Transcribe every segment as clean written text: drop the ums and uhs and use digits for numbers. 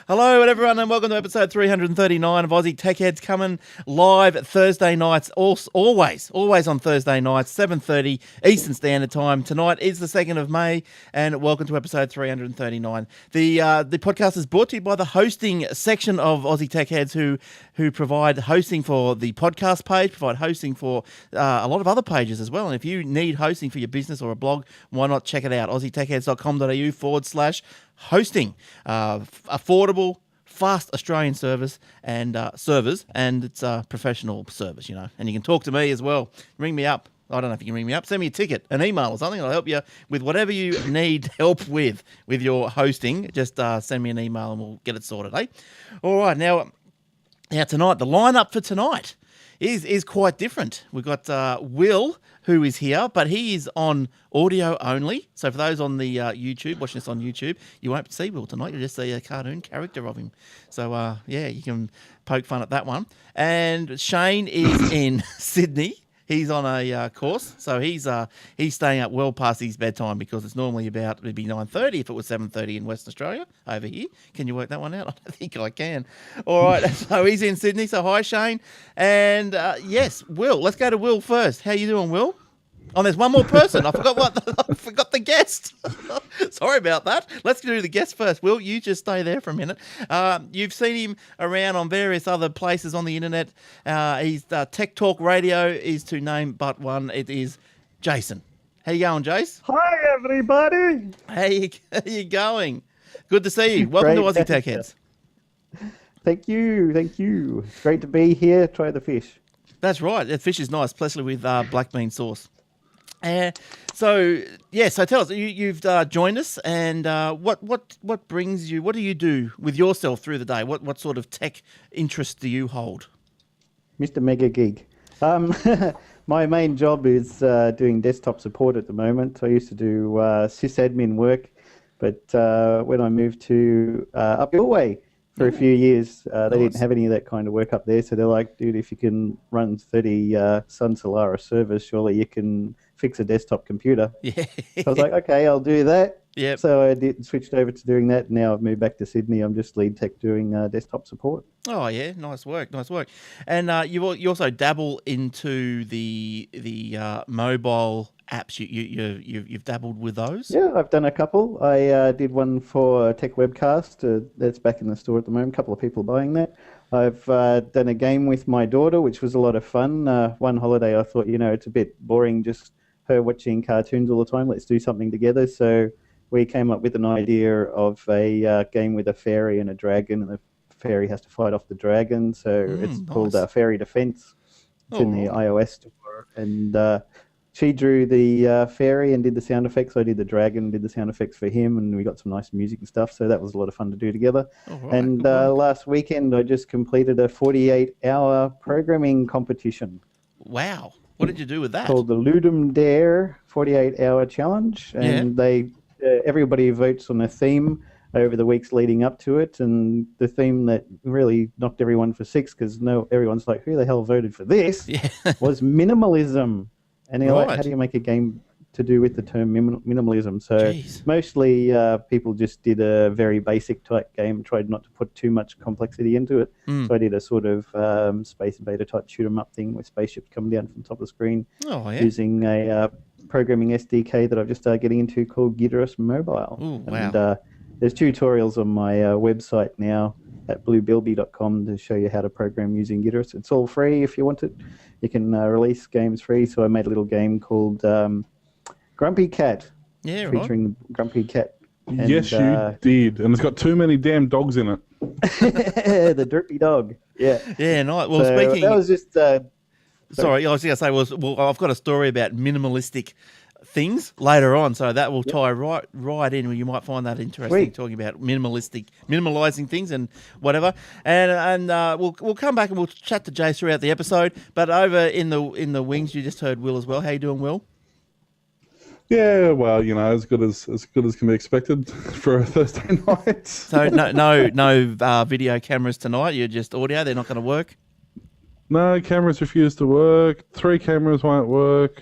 Hello, everyone, and welcome to episode 339 of Aussie Tech Heads, coming live Thursday nights, always on Thursday nights, 7:30 Eastern Standard Time. Tonight is the 2nd of May, and welcome to episode 339. The podcast is brought to you by the hosting section of Aussie Tech Heads, who provide hosting for the podcast page, provide hosting for a lot of other pages as well. And if you need hosting for your business or a blog, why not check it out? aussietechheads.com.au/hosting. Affordable, fast Australian service and servers, and it's a professional service, you know. And you can talk to me as well. Ring me up. I don't know if you can ring me up. Send me a ticket, an email or something. I'll help you with whatever you need help with your hosting. Just send me an email and we'll get it sorted, eh? All right, now tonight, the lineup for tonight is quite different. We've got Will, who is here, but he is on audio only. So for those on the YouTube, watching this on YouTube, you won't see Will tonight. You'll just see a cartoon character of him. So, you can poke fun at that one. And Shane is in Sydney. He's on a course, so he's staying up well past his bedtime because it's normally it'd be 9:30 if it was 7:30 in Western Australia over here. Can you work that one out? I don't think I can. All right, so he's in Sydney. So hi, Shane, and yes, Will. Let's go to Will first. How you doing, Will? Oh, there's one more person. I forgot the guest. Sorry about that. Let's do the guest first. Will, you just stay there for a minute. You've seen him around on various other places on the internet. He's Tech Talk Radio is to name but one. It is Jason. How you going, Jace? Hi, everybody. How you going? Good to see you. Welcome to Aussie Tech Heads. Thank you. It's great to be here. Try the fish. That's right. The fish is nice, especially with black bean sauce. So tell us, you've joined us, and what brings you? What do you do with yourself through the day? What sort of tech interests do you hold? Mr. Mega Geek. My main job is doing desktop support at the moment. I used to do sysadmin work, but when I moved to up your way for a few years, they didn't have any of that kind of work up there. So they're like, dude, if you can run 30 Sun Solara servers, surely you can fix a desktop computer. Yeah. So I was like, okay, I'll do that. Yep. So I switched over to doing that. Now I've moved back to Sydney. I'm just lead tech doing desktop support. Oh yeah, nice work. And you also dabble into the mobile apps. You've dabbled with those. Yeah, I've done a couple. I did one for Tech Webcast. That's back in the store at the moment. A couple of people buying that. I've done a game with my daughter, which was a lot of fun. One holiday, I thought, it's a bit boring just her watching cartoons all the time. Let's do something together. So we came up with an idea of a game with a fairy and a dragon, and the fairy has to fight off the dragon. So it's called Fairy Defense. It's in the iOS store. And she drew the fairy and did the sound effects. I did the dragon and did the sound effects for him, and we got some nice music and stuff. So that was a lot of fun to do together. Right, and last weekend, I just completed a 48-hour programming competition. Wow. What did you do with that? Called the Ludum Dare 48-hour challenge. And everybody votes on a theme over the weeks leading up to it. And the theme that really knocked everyone for six, because everyone's like, who the hell voted for this, was minimalism. And they're like, how do you make a game to do with the term minimalism? So mostly people just did a very basic type game, tried not to put too much complexity into it. So I did a sort of Space Invader type shoot 'em up thing with spaceships coming down from the top of the screen using a programming SDK that I've just started getting into called Gitarus Mobile. Ooh, wow. And there's tutorials on my website now at bluebilby.com to show you how to program using Gitarus. It's all free if you want it. You can release games free. So I made a little game called Grumpy Cat, featuring Grumpy Cat. And, yes, you did. And it's got too many damn dogs in it. The derpy dog. Yeah. Yeah, nice. Well, so speaking... That was just... Sorry, I was going to say, well, I've got a story about minimalistic things later on, so that will tie right in. You might find that interesting, talking about minimalising things and whatever. And we'll come back and we'll chat to Jay throughout the episode. But over in the wings, you just heard Will as well. How you doing, Will? Yeah, well, as good as can be expected for a Thursday night. So no video cameras tonight. You're just audio. They're not going to work. No, cameras refuse to work. 3 cameras won't work.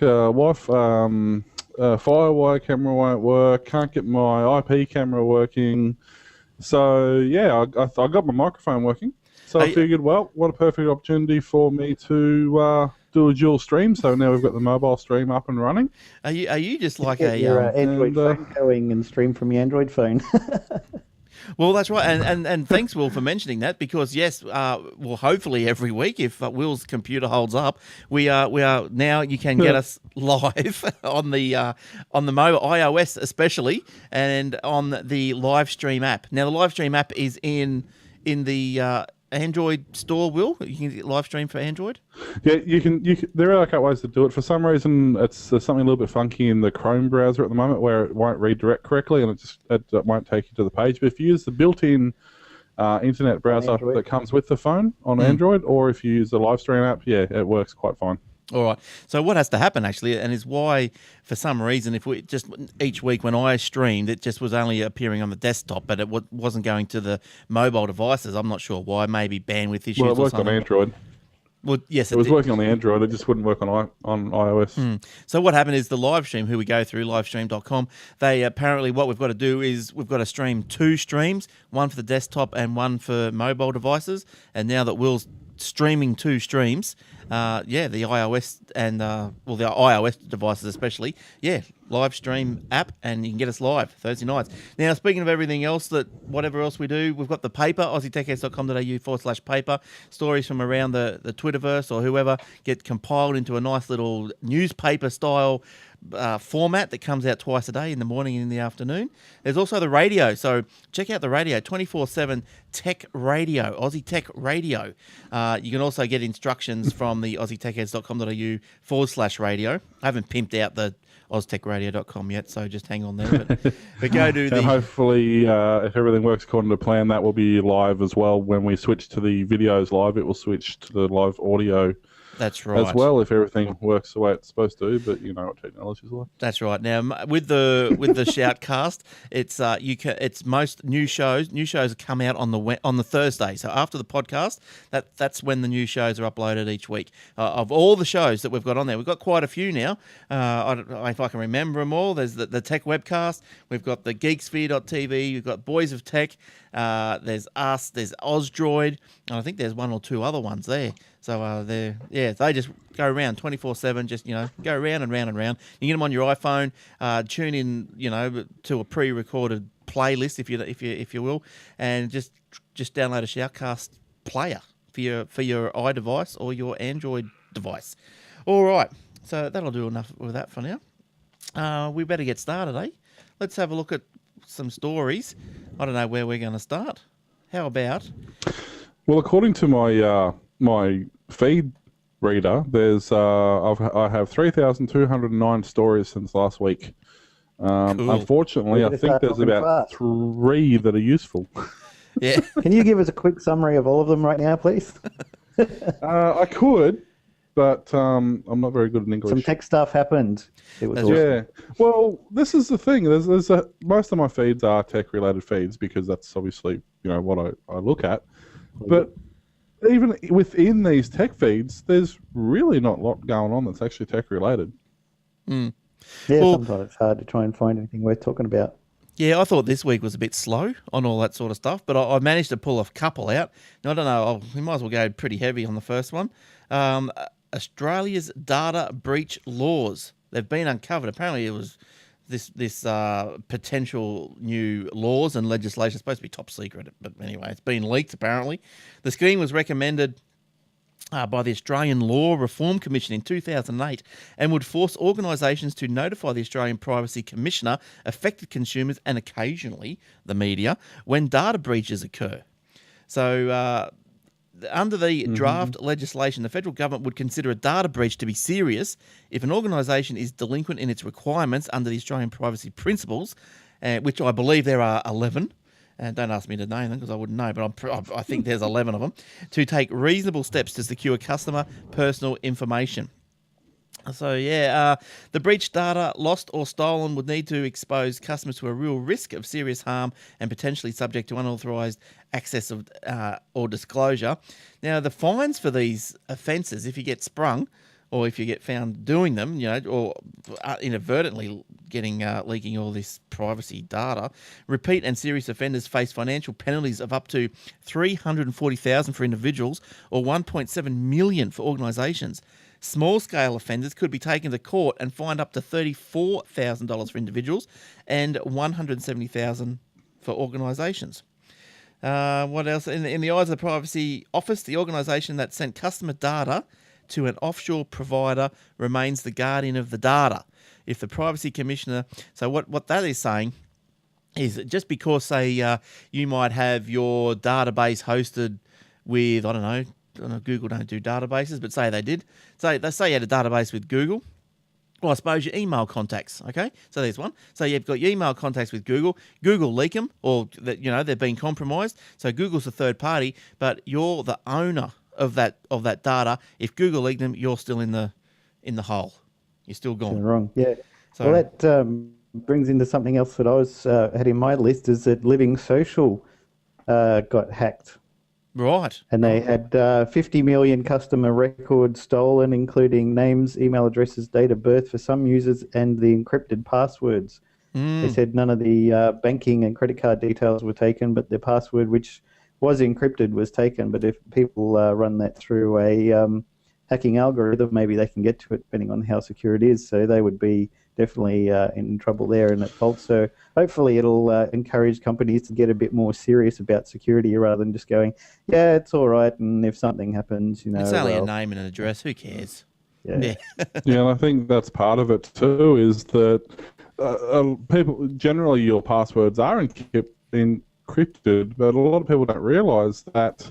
Firewire camera won't work. Can't get my IP camera working. So yeah, I got my microphone working. So Are I you, figured, well, what a perfect opportunity for me to do a dual stream. So now we've got the mobile stream up and running. are you just like Get a your Android And phone going and stream from your Android phone. Well, that's right, and thanks, Will, for mentioning that because yes, well, hopefully every week, if Will's computer holds up, we are now. You can get us live on the mobile iOS especially, and on the live stream app. Now, the live stream app is in the Android store. Will you can get live stream for Android? yeah, you can. There are a couple ways to do it. For some reason, there's something a little bit funky in the Chrome browser at the moment where it won't redirect correctly and it won't take you to the page. But if you use the built-in internet browser Android. that comes with the phone on Android, or if you use the live stream app, yeah, it works quite fine. All right. So what has to happen actually, and is why for some reason, if we just each week when I streamed, it just was only appearing on the desktop, but it wasn't going to the mobile devices. I'm not sure why. Maybe bandwidth issues Well, it or worked on something. Android. Well, yes, It was did. working on the Android. It just wouldn't work on iOS. So what happened is the live stream, who we go through, livestream.com, they apparently what we've got to do is we've got to stream two streams, one for the desktop and one for mobile devices. And now that Will's streaming two streams, the iOS and the iOS devices especially, live stream app, and you can get us live Thursday nights. Now, speaking of everything else, whatever else we do, we've got the paper, aussietechheads.com.au/paper. Stories from around the Twitterverse or whoever get compiled into a nice little newspaper style format that comes out twice a day, in the morning and in the afternoon. There's also the radio, so check out the radio, 24/7 Tech Radio, Aussie Tech Radio. You can also get instructions from the aussietechheads.com.au/radio. I haven't pimped out the oztechradio.com yet, so just hang on there. But go to And hopefully, if everything works according to plan, that will be live as well. When we switch to the videos live, it will switch to the live audio. That's right. As well, if everything works the way it's supposed to, but you know what technology is like. That's right. Now with the Shoutcast, it's most new shows. New shows come out on the Thursday. So after the podcast, that's when the new shows are uploaded each week. Of all the shows that we've got on there, we've got quite a few now. I don't know if I can remember them all. There's the Tech Webcast. We've got the Geeksphere.tv. We've got Boys of Tech. There's us. There's Ozdroid. And I think there's one or two other ones there. So they just go around 24/7. Just go round and round and round. You get them on your iPhone. Tune in, to a pre-recorded playlist if you will, and just download a Shoutcast player for your iDevice or your Android device. All right, so that'll do enough with that for now. We better get started, eh? Let's have a look at some stories. I don't know where we're going to start. How about? Well, according to my feed reader, there's I have 3,209 stories since last week. Cool. Unfortunately, I think there's about 3 that are useful. Yeah. Can you give us a quick summary of all of them right now, please? I could, but I'm not very good in English. Some tech stuff happened. It was That's awesome. Yeah. Well, this is the thing. Most of my feeds are tech-related feeds because that's obviously what I look at. But even within these tech feeds, there's really not a lot going on that's actually tech-related. Yeah, Well, sometimes it's hard to try and find anything worth talking about. Yeah, I thought this week was a bit slow on all that sort of stuff, but I managed to pull a couple out. Now, I don't know, we might as well go pretty heavy on the first one. Australia's data breach laws. They've been uncovered. Apparently it was this potential new laws and legislation, supposed to be top secret, but anyway, it's been leaked apparently. The scheme was recommended by the Australian Law Reform Commission in 2008 and would force organisations to notify the Australian Privacy Commissioner, affected consumers and occasionally the media when data breaches occur. So under the draft legislation, the federal government would consider a data breach to be serious if an organisation is delinquent in its requirements under the Australian privacy principles, which I believe there are 11. And don't ask me to name them because I wouldn't know, but I think there's 11 of them, to take reasonable steps to secure customer personal information. So, the breached data lost or stolen would need to expose customers to a real risk of serious harm and potentially subject to unauthorised access or disclosure. Now, the fines for these offences, if you get sprung, or if you get found doing them, or inadvertently getting leaking all this privacy data, repeat and serious offenders face financial penalties of up to $340,000 for individuals or $1.7 million for organisations. Small-scale offenders could be taken to court and fined up to $34,000 for individuals and $170,000 for organisations. What else? In the eyes of the Privacy Office, the organisation that sent customer data to an offshore provider remains the guardian of the data. If the Privacy Commissioner... So what that is saying is just because, say, you might have your database hosted with, I don't know, Google don't do databases, but say they did. So they say you had a database with Google. Well, I suppose your email contacts, okay? So there's one. So you've got your email contacts with Google. Google leak them, or that they've been compromised. So Google's a third party, but you're the owner of that data. If Google leaked them, you're still in the hole. You're still gone. You're wrong. Yeah. So, well, that brings into something else that I was had in my list, is that Living Social got hacked. Right. And they had 50 million customer records stolen, including names, email addresses, date of birth for some users, and the encrypted passwords. They said none of the banking and credit card details were taken, but the password, which was encrypted, was taken. But if people run that through a hacking algorithm, maybe they can get to it, depending on how secure it is. So they would be definitely in trouble there and at fault. So hopefully it'll encourage companies to get a bit more serious about security rather than just going, yeah, it's all right, and if something happens, it's only a name and an address. Who cares? Yeah. Yeah, and I think that's part of it too, is that people, generally your passwords are encrypted, but a lot of people don't realise that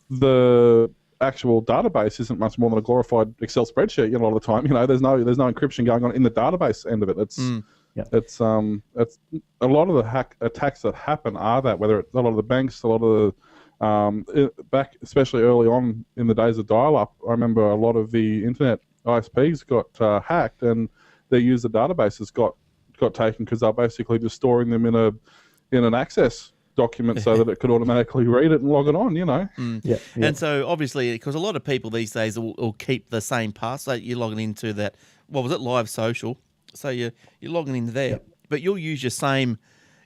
the actual database isn't much more than a glorified Excel spreadsheet. A lot of the time, there's no encryption going on in the database end of it. It's a lot of the attacks that happen are that, whether it's a lot of the banks, a lot of the back, especially early on in the days of dial-up, I remember a lot of the internet ISPs got hacked, and their user databases got taken because they're basically just storing them in an access document so that it could automatically read it and log it on, Yeah. And so obviously, because a lot of people these days will keep the same pass. So you're logging into that, what was it, Live Social. So you're logging into there, but you'll use your same,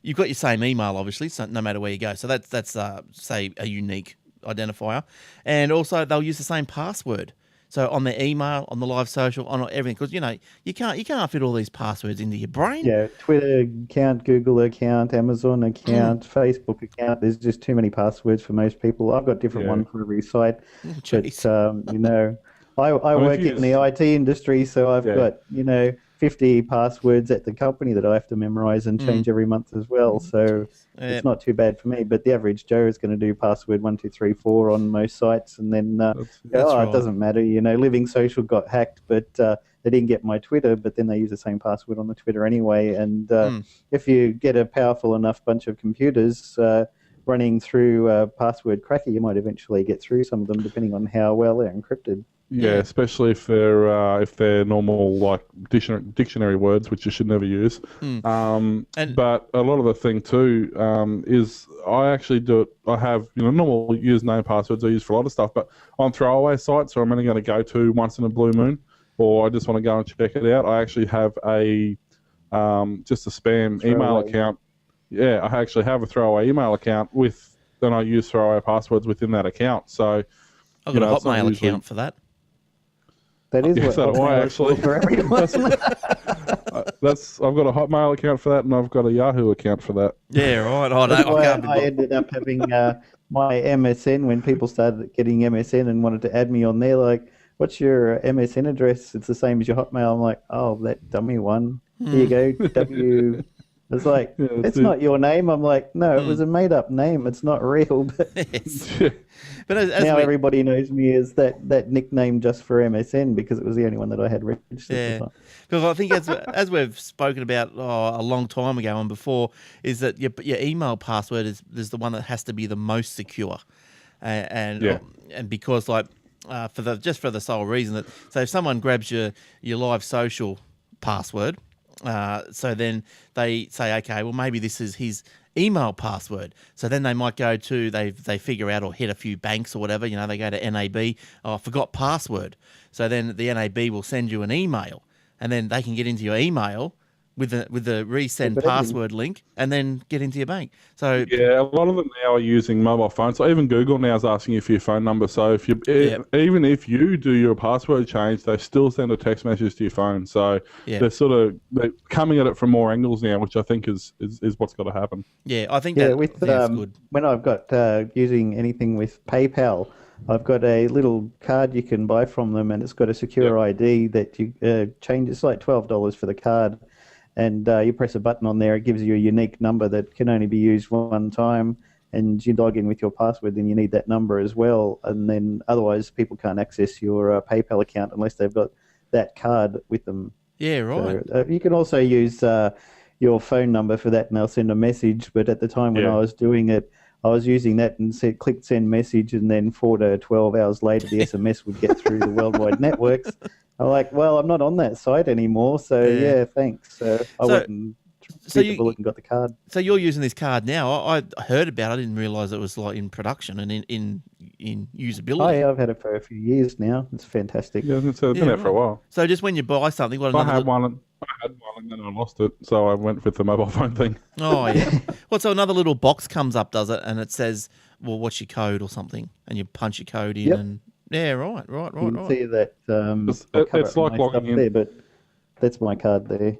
you've got your same email, obviously, so no matter where you go. So that's say a unique identifier. And also they'll use the same password. So on the email, on the Live Social, on everything, because you can't fit all these passwords into your brain. Yeah, Twitter account, Google account, Amazon account, Facebook account. There's just too many passwords for most people. I've got different ones for every site. But I work in the IT industry, so I've got 50 passwords at the company that I have to memorize and change every month as well. So it's not too bad for me. But the average Joe is going to do password 1, 2, 3, 4 on most sites, and then it doesn't matter. Living Social got hacked, but they didn't get my Twitter. But then they use the same password on the Twitter anyway. And if you get a powerful enough bunch of computers running through password cracker, you might eventually get through some of them, depending on how well they're encrypted. Yeah, especially if they're normal, like dictionary words, which you should never use. But a lot of the thing too is I actually do it. I have normal username passwords I use for a lot of stuff, but on throwaway sites, or I'm only going to go to once in a blue moon, or I just want to go and check it out, I actually have a just a spam email account. Yeah, I actually have a throwaway email account then I use throwaway passwords within that account. So I've got a Hotmail account for that. That is what I actually for everyone. I've got a Hotmail account for that, and I've got a Yahoo account for that. Yeah, right. I ended up having my MSN when people started getting MSN and wanted to add me on there. Like, what's your MSN address? It's the same as your Hotmail. I'm like, oh, that dummy one. Here you go, W. It's like, it's not your name. I'm like, no, it was a made-up name. It's not real. But, but as now everybody knows me as that nickname just for MSN because it was the only one that I had registered. Yeah, because I think as we've spoken about a long time ago and before, is that your email password is the one that has to be the most secure, and because for the sole reason that, so if someone grabs your Live Social password. So then they say, okay, well, maybe this is his email password. So then they might go to, they figure out or hit a few banks or whatever, they go to NAB, oh, I forgot password. So then the NAB will send you an email, and then they can get into your email with the resend password link and then get into your bank. So yeah, a lot of them now are using mobile phones. So even Google now is asking you for your phone number. So if you even if you do your password change, they still send a text message to your phone. So they're coming at it from more angles now, which I think is what's got to happen. Yeah, I think with that's good. When I've got using anything with PayPal, I've got a little card you can buy from them, and it's got a secure ID that you change. It's like $12 for the card. And you press a button on there, it gives you a unique number that can only be used one time, and you log in with your password, then you need that number as well. And then otherwise people can't access your PayPal account unless they've got that card with them. Yeah, right. So, you can also use your phone number for that, and they'll send a message. But at the time when I was doing it, I was using that and clicked send message, and then 4 to 12 hours later, the SMS would get through the worldwide networks. I'm like, well, I'm not on that site anymore, so thanks. I went and bit the bullet and got the card. So you're using this card now. I heard about it. I didn't realise it was like in production and in usability. Oh, yeah, I've had it for a few years now. It's fantastic. Yeah, it's been there for a while. So just when you buy something, I had one and then I lost it, so I went with the mobile phone thing. Oh, yeah. Well, so another little box comes up, does it? And it says, well, what's your code or something? And you punch your code in and... Yeah, right. You can see that it's like logging in there, but that's my card there.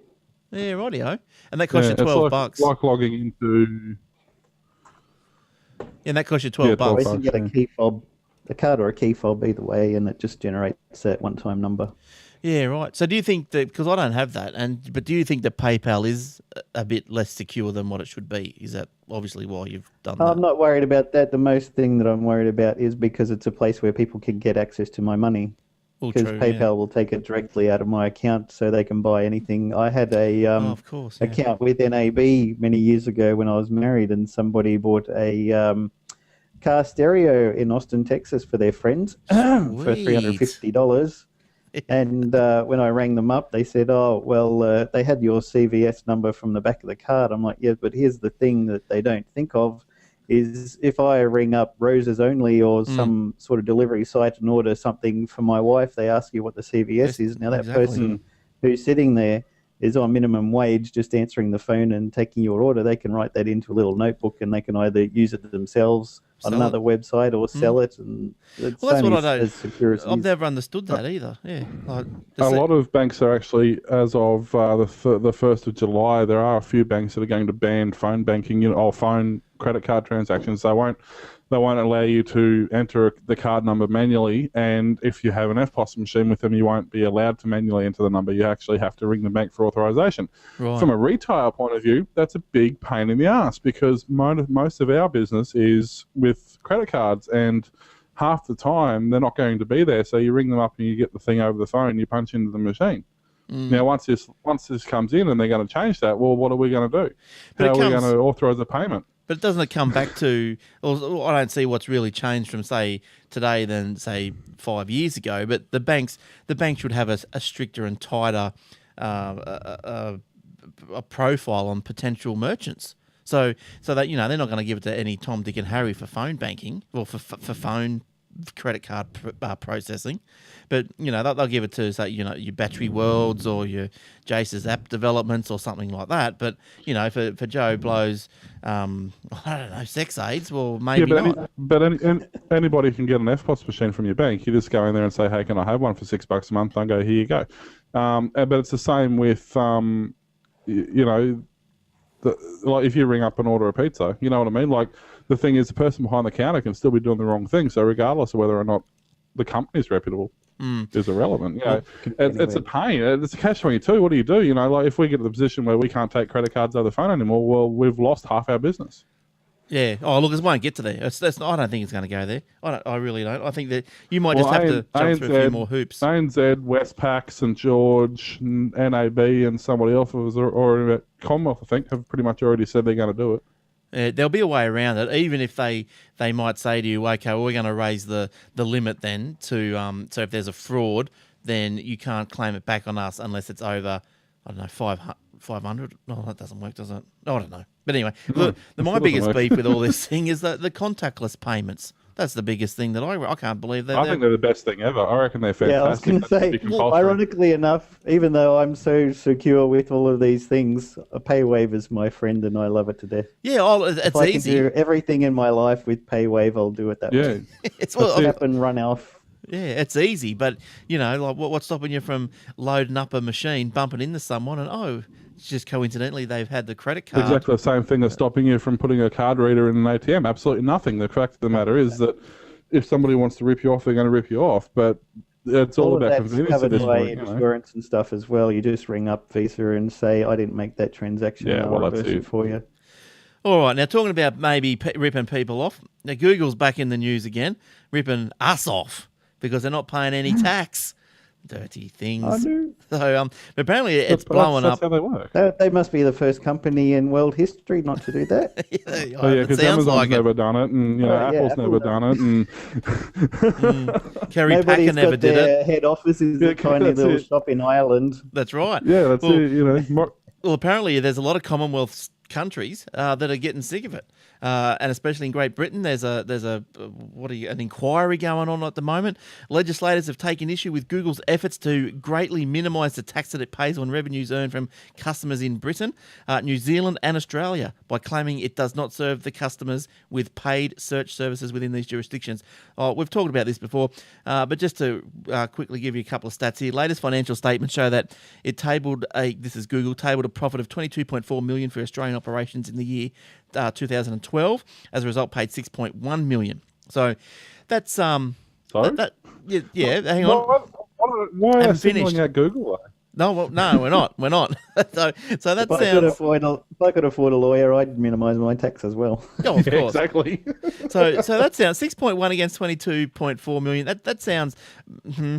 Yeah, rightio. And that costs you $12. It's like logging into... Yeah, and that costs you $12. You can get a key fob, a card or a key fob either way, and it just generates that one-time number. Yeah, right. So do you think that, because I don't have that, but do you think that PayPal is a bit less secure than what it should be? Is that obviously why you've done that? I'm not worried about that. The most thing that I'm worried about is because it's a place where people can get access to my money. Because PayPal will take it directly out of my account so they can buy anything. I had a account with NAB many years ago when I was married, and somebody bought a car stereo in Austin, Texas for their friends for $350. And when I rang them up, they said, oh, well, they had your CVS number from the back of the card. I'm like, yeah, but here's the thing that they don't think of is if I ring up Roses Only or some sort of delivery site and order something for my wife, they ask you what the CVS is. Now, that person who's sitting there is on minimum wage, just answering the phone and taking your order. They can write that into a little notebook, and they can either use it themselves on another website or sell it. And that's what I don't. I've never understood that either. Yeah, a lot of banks are actually, as of the 1st of July, there are a few banks that are going to ban phone banking, or phone credit card transactions. They won't allow you to enter the card number manually, and if you have an FPOS machine with them, you won't be allowed to manually enter the number. You actually have to ring the bank for authorization. Right. From a retail point of view, that's a big pain in the ass, because most of our business is with credit cards, and half the time they're not going to be there. So you ring them up and you get the thing over the phone, you punch into the machine. Now, once this comes in and they're going to change that, well, what are we going to do? How are we going to authorize a payment? But doesn't it come back to, I don't see what's really changed from, say, today than, say, 5 years ago, but the banks should have a stricter and tighter a profile on potential merchants. So that, they're not going to give it to any Tom, Dick and Harry for phone banking, or for phone credit card processing, but they'll give it to, say, your Battery Worlds or your Jace's app developments or something like that. But for Joe Blow's I don't know, sex aids, well, maybe not. Anybody can get an FPOS machine from your bank. You just go in there and say, hey, can I have one for $6 a month? I'll go, here you go. But it's the same with like if you ring up and order a pizza, you know what I mean? Like, the thing is, the person behind the counter can still be doing the wrong thing. So regardless of whether or not the company is reputable, is irrelevant. It's a pain. It's a catch-22. What do you do? Like if we get to the position where we can't take credit cards over the phone anymore, well, we've lost half our business. Yeah. Oh, look, it won't get to there. I don't think it's going to go there. I really don't. I think that you might just have to jump through a few more hoops. ANZ, Westpac, St George, NAB, and somebody else, or Commonwealth, I think, have pretty much already said they're going to do it. There'll be a way around it, even if they might say to you, okay, well, we're going to raise the limit then to so if there's a fraud, then you can't claim it back on us unless it's over, I don't know, 500. No, that doesn't work, does it? I don't know. But anyway, my doesn't biggest work. beef with all this thing is the contactless payments. That's the biggest thing that I can't believe that. I think they're the best thing ever. I reckon they're Yeah, I was fantastic. going to say, Be compulsory. ironically enough, even though I'm so secure with all of these things, a PayWave is my friend and I love it to death. Yeah, If it's I can easy. do everything in my life with PayWave, I'll do it that Yeah. way. It's Tap and run off. yeah, it's easy, but like what's stopping you from loading up a machine, bumping into someone, and it's just coincidentally they've had the credit card. Exactly the same thing as stopping you from putting a card reader in an ATM. Absolutely nothing. The fact of the matter is that if somebody wants to rip you off, they're going to rip you off. But it's all of about that's convenience at covered this by point. You know? insurance and stuff as well. You just ring up Visa and say, I didn't make that transaction. Yeah, and I'll well, that's reverse it it. for you. All right, now talking about maybe ripping people off. Now Google's back in the news again, ripping us off because they're not paying any tax. Dirty things. I do. So but apparently it's blowing that's up. how they work. They must be the first company in world history not to do that. Oh yeah, it because sounds Amazon's like it. never done it, and Apple's Apple never done it, and Kerry Packer Nobody's never got did their it. head office is a tiny that's little it. shop in Ireland. That's right. yeah, that's Well, it. You know, Well, apparently there's a lot of Commonwealth countries that are getting sick of it, and especially in Great Britain, there's an inquiry going on at the moment. Legislators have taken issue with Google's efforts to greatly minimise the tax that it pays on revenues earned from customers in Britain, New Zealand, and Australia by claiming it does not serve the customers with paid search services within these jurisdictions. We've talked about this before, but just to quickly give you a couple of stats here. Latest financial statements show that it tabled a profit of $22.4 million for Australian operations in the year 2012. As a result, paid $6.1 million. So that's Sorry? yeah. Hang on. Why are they Haven't signaling finished. out Google? No, well, no, we're not. We're not. so that If I could sounds. afford a lawyer, I'd minimise my tax as well. Oh, of Yeah, course. exactly. So that sounds 6.1 against 22.4 million. That sounds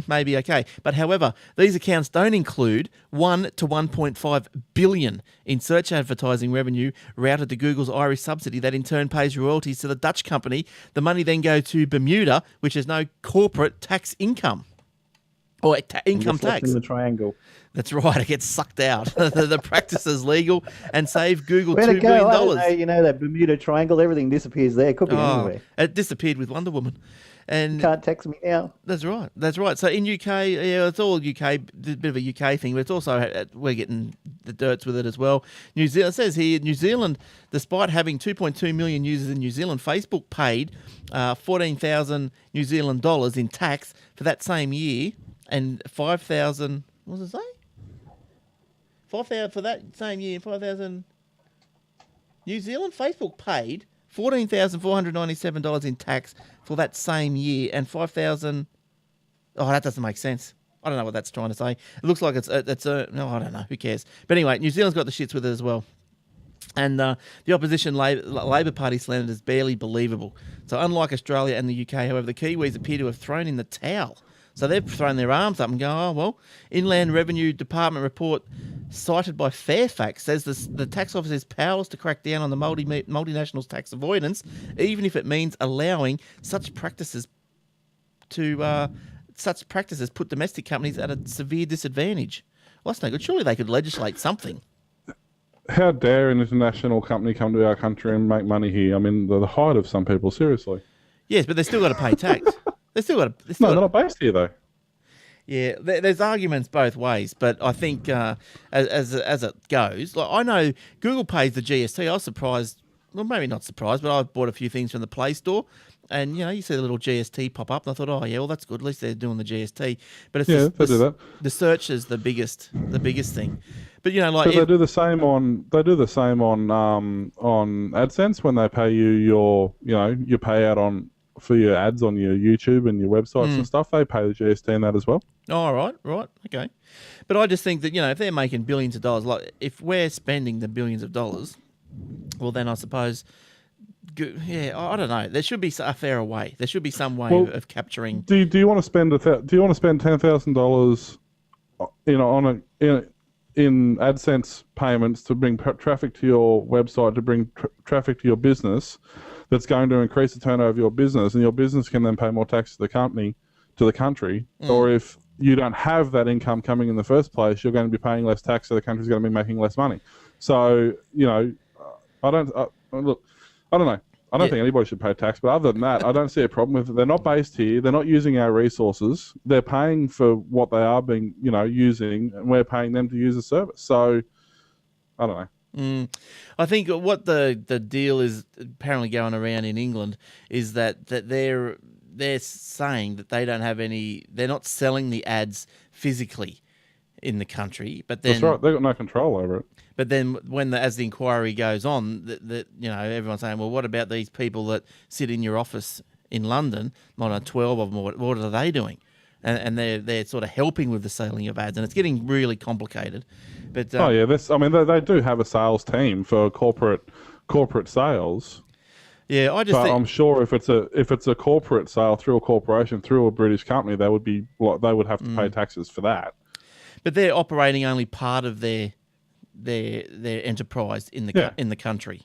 maybe okay. But however, these accounts don't include 1 to 1.5 billion in search advertising revenue routed to Google's Irish subsidy that in turn pays royalties to the Dutch company. The money then goes to Bermuda, which has no corporate tax income or income Just left tax. in the triangle. That's right. It gets sucked out. The practice is legal and saved Google Where'd $2 it go? I don't billion. know, you know, that Bermuda Triangle, everything disappears there. It could be anywhere. It disappeared with Wonder Woman. And Can't text me now. that's right. That's right. So in UK, yeah, it's all UK, a bit of a UK thing, but it's also, we're getting the dirts with it as well. New Zealand, it says here, New Zealand, despite having 2.2 million users in New Zealand, Facebook paid 14,000 New Zealand dollars in tax for that same year and 5,000, what does it say? 5,000 for that same year, 5,000 New Zealand. Facebook paid $14,497 in tax for that same year and 5,000. Oh, that doesn't make sense. I don't know what that's trying to say. It looks like no, I don't know. Who cares? But anyway, New Zealand's got the shits with it as well. And the opposition Labor Party slandered is barely believable. So unlike Australia and the UK, however, the Kiwis appear to have thrown in the towel. So they've thrown their arms up and go, oh, well, Inland Revenue Department report cited by Fairfax says the tax office is powerless to crack down on the multinationals' tax avoidance, even if it means allowing such practices put domestic companies at a severe disadvantage. Well, that's no good. Surely they could legislate something. How dare an international company come to our country and make money here? I mean, the height of some people, seriously. Yes, but they've still got to pay tax. No, they're not based here, though. Yeah, there's arguments both ways, but I think as it goes, like I know Google pays the GST. I was surprised, well, maybe not surprised, but I bought a few things from the Play Store, and you see the little GST pop up, and I thought, oh yeah, well that's good. At least they're doing the GST. But it's Yeah, they do that. The search is the biggest thing. But But they do the same on AdSense when they pay you your payout for your ads on your YouTube and your websites and stuff. They pay the GST in that as well. Oh, right, okay. But I just think that, if they're making billions of dollars, like if we're spending the billions of dollars, well, then I suppose, I don't know. There should be a fairer way. There should be some way of capturing. Do you want to spend $10,000, in AdSense payments to bring traffic to your website, to bring traffic to your business? That's going to increase the turnover of your business, and your business can then pay more tax to the country. Or if you don't have that income coming in the first place, you're going to be paying less tax, so the country's going to be making less money. So, I don't look. I don't know. I don't think anybody should pay tax, but other than that, I don't see a problem with it. They're not based here. They're not using our resources. They're paying for what they are being, using, and we're paying them to use the service. So, I don't know. I think what the deal is apparently going around in England is that they're saying that they don't have any. They're not selling the ads physically in the country, but then That's right. They've got no control over it. But then, as the inquiry goes on, everyone's saying, well, what about these people that sit in your office in London? Not on 12 of them. What are they doing? And they're sort of helping with the selling of ads, and it's getting really complicated. But they do have a sales team for corporate sales. Yeah, I'm sure if it's a corporate sale through a corporation, through a British company, they would have to pay taxes for that. But they're operating only part of their enterprise in the country.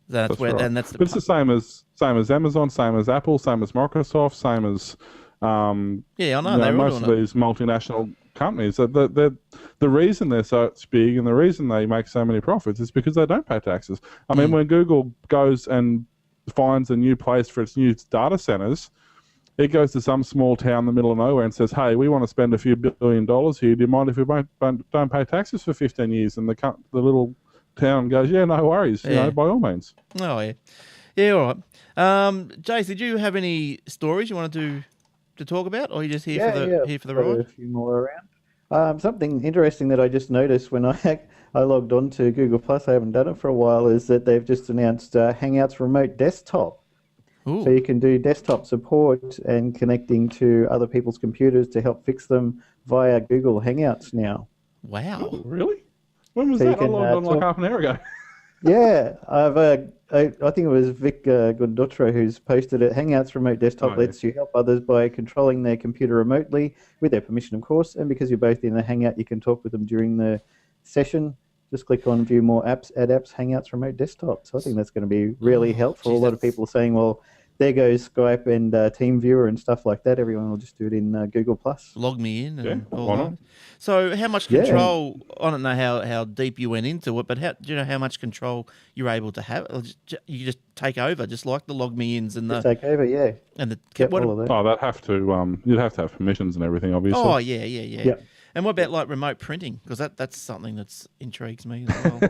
That's where, right. and that's but it's the same as Amazon, same as Apple, same as Microsoft, same as I know most of these multinational companies. The reason they're such big and the reason they make so many profits is because they don't pay taxes. I mean, when Google goes and finds a new place for its new data centers, it goes to some small town in the middle of nowhere and says, "Hey, we want to spend a few $1 billion here. Do you mind if we don't pay taxes for 15 years?" And the little town goes, "Yeah, no worries. By all means." Oh yeah, all right. Jace, did you have any stories you wanted to talk about, or are you just here for the ride? A few more around. Something interesting that I just noticed when I logged on to Google Plus, I haven't done it for a while, is that they've just announced Hangouts Remote Desktop. Ooh. So you can do desktop support and connecting to other people's computers to help fix them via Google Hangouts now. Wow. Oh, really? When was So that? I logged on like half an hour ago. Yeah, I think it was Vic Gondotro who's posted it. Hangouts Remote Desktop lets you help others by controlling their computer remotely, with their permission, of course. And because you're both in a Hangout, you can talk with them during the session. Just click on View More Apps, Add Apps, Hangouts Remote Desktop. So I think that's going to be really helpful. A lot of people are saying, well, there goes Skype and TeamViewer and stuff like that. Everyone will just do it in Google Plus. Log me in. And why not? So how much control, I don't know how deep you went into it, but do you know how much control you're able to have? You just take over, just like the log me ins and the... Take over, yeah. And all of that. Oh, you'd have to have permissions and everything, obviously. Oh, yeah. Yep. And what about like remote printing? Because that's something that intrigues me as well.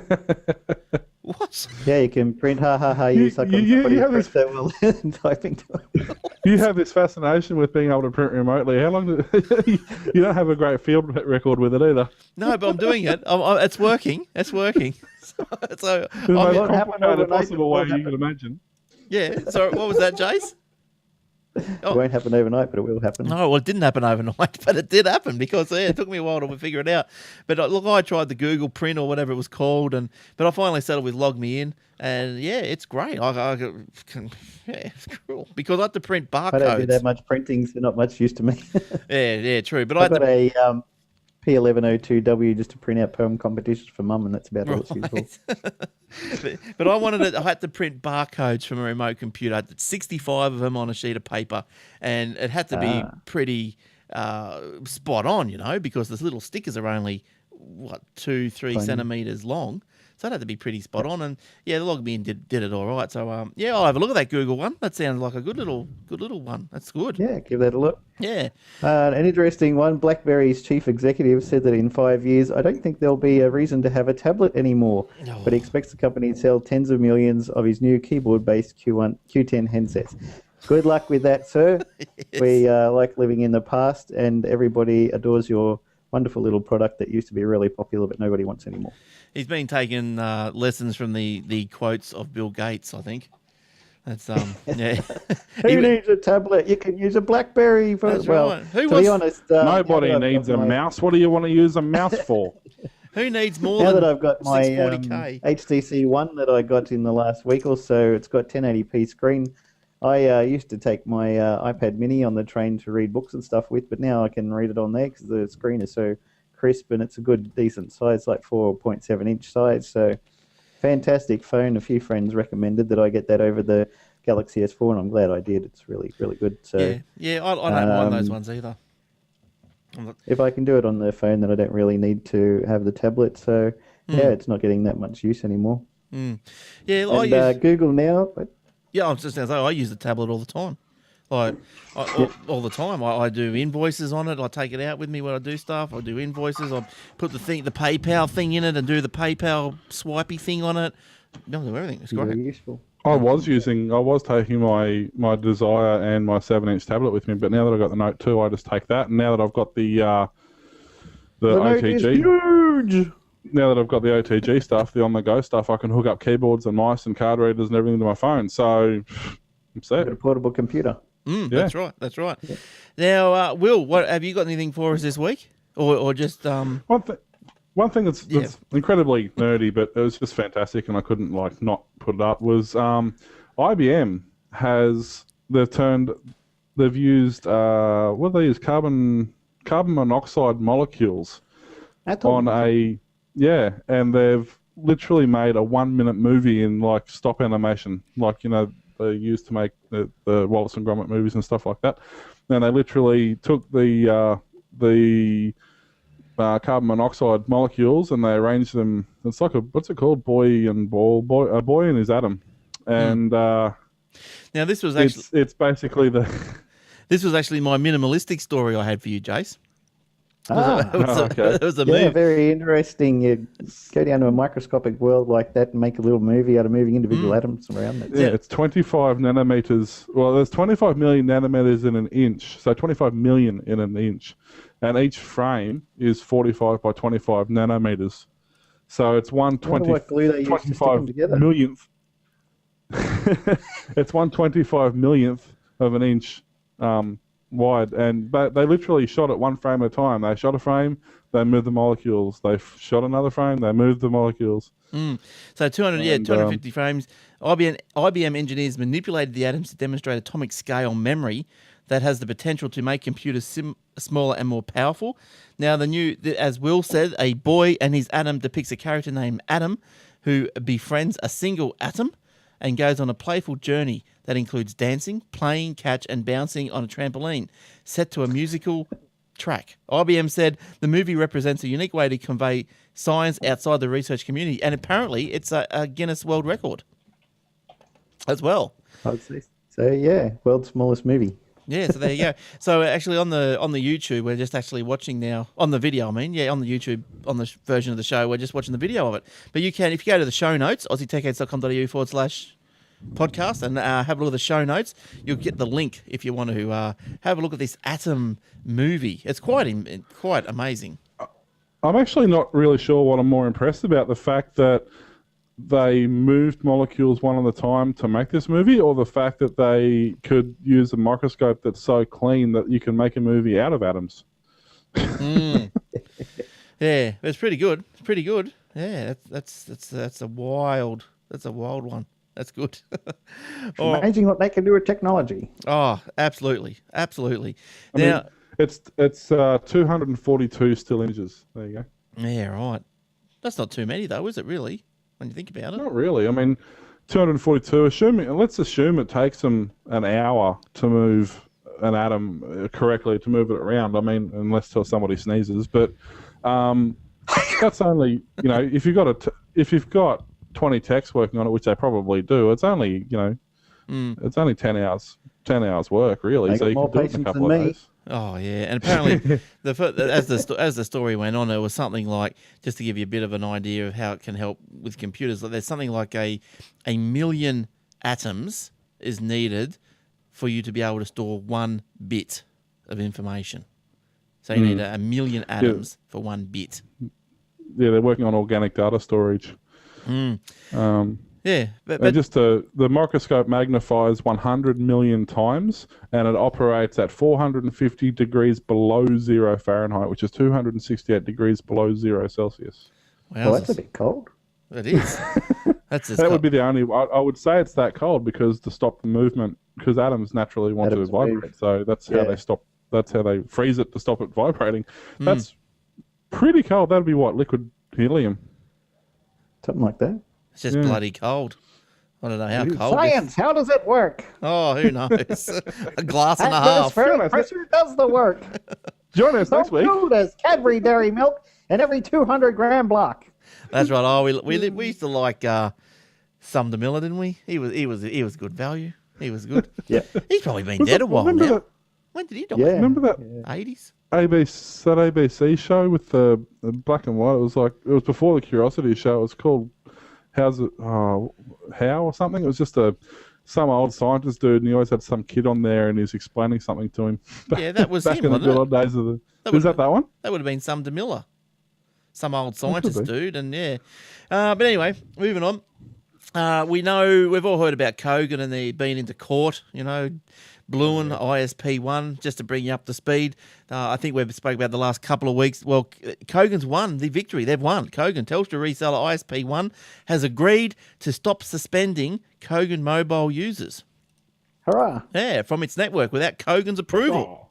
What? Yeah, you can print you suck on somebody's press that while typing to it. You have this fascination with being able to print remotely. How long you don't have a great field record with it either. No, but I'm doing it. It's working. It's working. So it's the most complicated possible way you can imagine. Yeah. So what was that, Jace? It won't happen overnight, but it will happen. No, well, it didn't happen overnight, but it did happen because it took me a while to figure it out. But look, I tried the Google Print or whatever it was called, but I finally settled with Log Me In, and yeah, it's great. It's cool because I had to print barcodes. I don't do that much printing, so not much use to me. yeah, true. But I've got a P1102W just to print out poem competitions for mum, and that's about all it's useful. but I had to print barcodes from a remote computer. I had 65 of them on a sheet of paper, and it had to be pretty spot on, because the little stickers are only 2-3 centimeters long. So that had to be pretty spot on, and yeah, the Log Me In did it all right. So I'll have a look at that Google one. That sounds like a good little one. That's good. Yeah, give that a look. Yeah. An interesting one. BlackBerry's chief executive said that in 5 years, I don't think there'll be a reason to have a tablet anymore. Oh. But he expects the company to sell tens of millions of his new keyboard-based Q10 handsets. Good luck with that, sir. Yes. We like living in the past, and everybody adores your wonderful little product that used to be really popular, but nobody wants anymore. He's been taking lessons from the quotes of Bill Gates, I think. That's yeah. Who needs a tablet? You can use a BlackBerry. That's well, right. be honest, nobody needs a mouse. What do you want to use a mouse for? Who needs more? Now than that I've got my 640K? HTC One that I got in the last week or so, it's got 1080p screen. I used to take my iPad Mini on the train to read books and stuff with, but now I can read it on there because the screen is so crisp and it's a good, decent size, like 4.7-inch size. So fantastic phone. A few friends recommended that I get that over the Galaxy S4, and I'm glad I did. It's really, really good. So yeah, I don't mind those ones either. If I can do it on the phone, then I don't really need to have the tablet. So yeah, it's not getting that much use anymore. Yeah, And Google now, but yeah, I was just going to say, I use the tablet all the time. Like, all the time. I do invoices on it. I take it out with me when I do stuff. I do invoices. I put the PayPal thing in it and do the PayPal swipey thing on it. I do everything. It's very great. useful. I was taking my Desire and my 7-inch tablet with me, but now that I've got the Note 2, I just take that. And now that I've got the Note is OTG, huge. now that I've got the OTG stuff, the on-the-go stuff, I can hook up keyboards and mice and card readers and everything to my phone. So I'm set. Got a portable computer. That's right. That's right. Yeah. Now, Will, what have you got anything for us this week, or just One thing that's incredibly nerdy, but it was just fantastic, and I couldn't not put it up, was IBM they've used what do they use, carbon monoxide molecules on and they've literally made a 1-minute movie in stop animation, they used to make the Wallace and Gromit movies and stuff like that. And they literally took the carbon monoxide molecules and they arranged them. It's like what's it called? Boy and his atom. And now this was actually it's basically this was actually my minimalistic story I had for you, Jace. It was a move. Very interesting. You go down to a microscopic world like that and make a little movie out of moving individual atoms around it. Yeah, it's 25 nanometers. Well, there's 25 million nanometers in an inch, so 25 million in an inch. And each frame is 45 by 25 nanometers. So it's 1/25 millionth. It's 1/25 millionth of an inch wide, but they literally shot it one frame at a time. They shot a frame, they moved the molecules. They shot another frame, they moved the molecules. So 250 frames. IBM engineers manipulated the atoms to demonstrate atomic scale memory that has the potential to make computers smaller and more powerful. Now, as Will said, a boy and his atom depicts a character named Adam who befriends a single atom and goes on a playful journey that includes dancing, playing catch, and bouncing on a trampoline, set to a musical track. IBM said the movie represents a unique way to convey science outside the research community, and apparently it's a Guinness World Record as well. I'd say so. Yeah, world's smallest movie. Yeah, so there you go. So actually on the YouTube, we're just actually watching now, on the video, on the YouTube, on the version of the show, we're just watching the video of it. But you can, if you go to the show notes, aussietechheads.com.au/podcast and have a look at the show notes, you'll get the link if you want to have a look at this Atom movie. It's quite amazing. I'm actually not really sure what I'm more impressed about, the fact that they moved molecules one at a time to make this movie, or the fact that they could use a microscope that's so clean that you can make a movie out of atoms. Yeah, it's pretty good. It's pretty good. Yeah, that's a wild one. That's good. It's amazing what they can do with technology. Oh, absolutely. Absolutely. I mean, it's 242 still images. There you go. Yeah, right. That's not too many though, is it really? When you think about it. Not really. I mean, 242, let's assume it takes them an hour to move an atom correctly, to move it around. I mean, unless somebody sneezes. But that's only, if you've got 20 techs working on it, which they probably do, it's only, it's only 10 hours work, really. So you can do it in a couple of days. Oh yeah, and apparently, as the story went on, it was something like, just to give you a bit of an idea of how it can help with computers. There's something like a million atoms is needed for you to be able to store 1 bit of information. So you need a million atoms for 1 bit. Yeah, they're working on organic data storage. Yeah, but the microscope magnifies 100 million times, and it operates at 450 degrees below 0 Fahrenheit, which is 268 degrees below 0 Celsius. Well, that's a bit cold. It is. That would be the only. I would say it's that cold because to stop the movement, because atoms naturally want to vibrate, so that's how they stop. That's how they freeze it to stop it vibrating. That's pretty cold. That'd be what, liquid helium? Something like that. It's just bloody cold. I don't know how cold. Science, how does it work? Oh, who knows? A glass and a half. Pressure does the work. Join us next week. There's Cadbury Dairy Milk in every 200-gram block. That's right. Oh, we used to like Sum the Miller, didn't we? He was good value. He was good. Yeah. He's probably been dead a while Remember now. that- When did he die? Yeah. Remember that 80s? ABC show with the black and white? It was before the Curiosity show. It was called How or something. It was just some old scientist dude, and he always had some kid on there, and he was explaining something to him. Yeah, that was back him, in the wasn't good it? old days of the. That Was would've that one? That would have been Sum de Miller. Some old scientist be. dude, and yeah. But anyway, moving on. We know, we've all heard about Kogan and they've been into court, Bluin, ISP1, just to bring you up to speed. I think we've spoke about the last couple of weeks. Well, Kogan's won the victory. They've won. Kogan, Telstra reseller ISP1, has agreed to stop suspending Kogan mobile users. Hurrah. Yeah, from its network without Kogan's approval.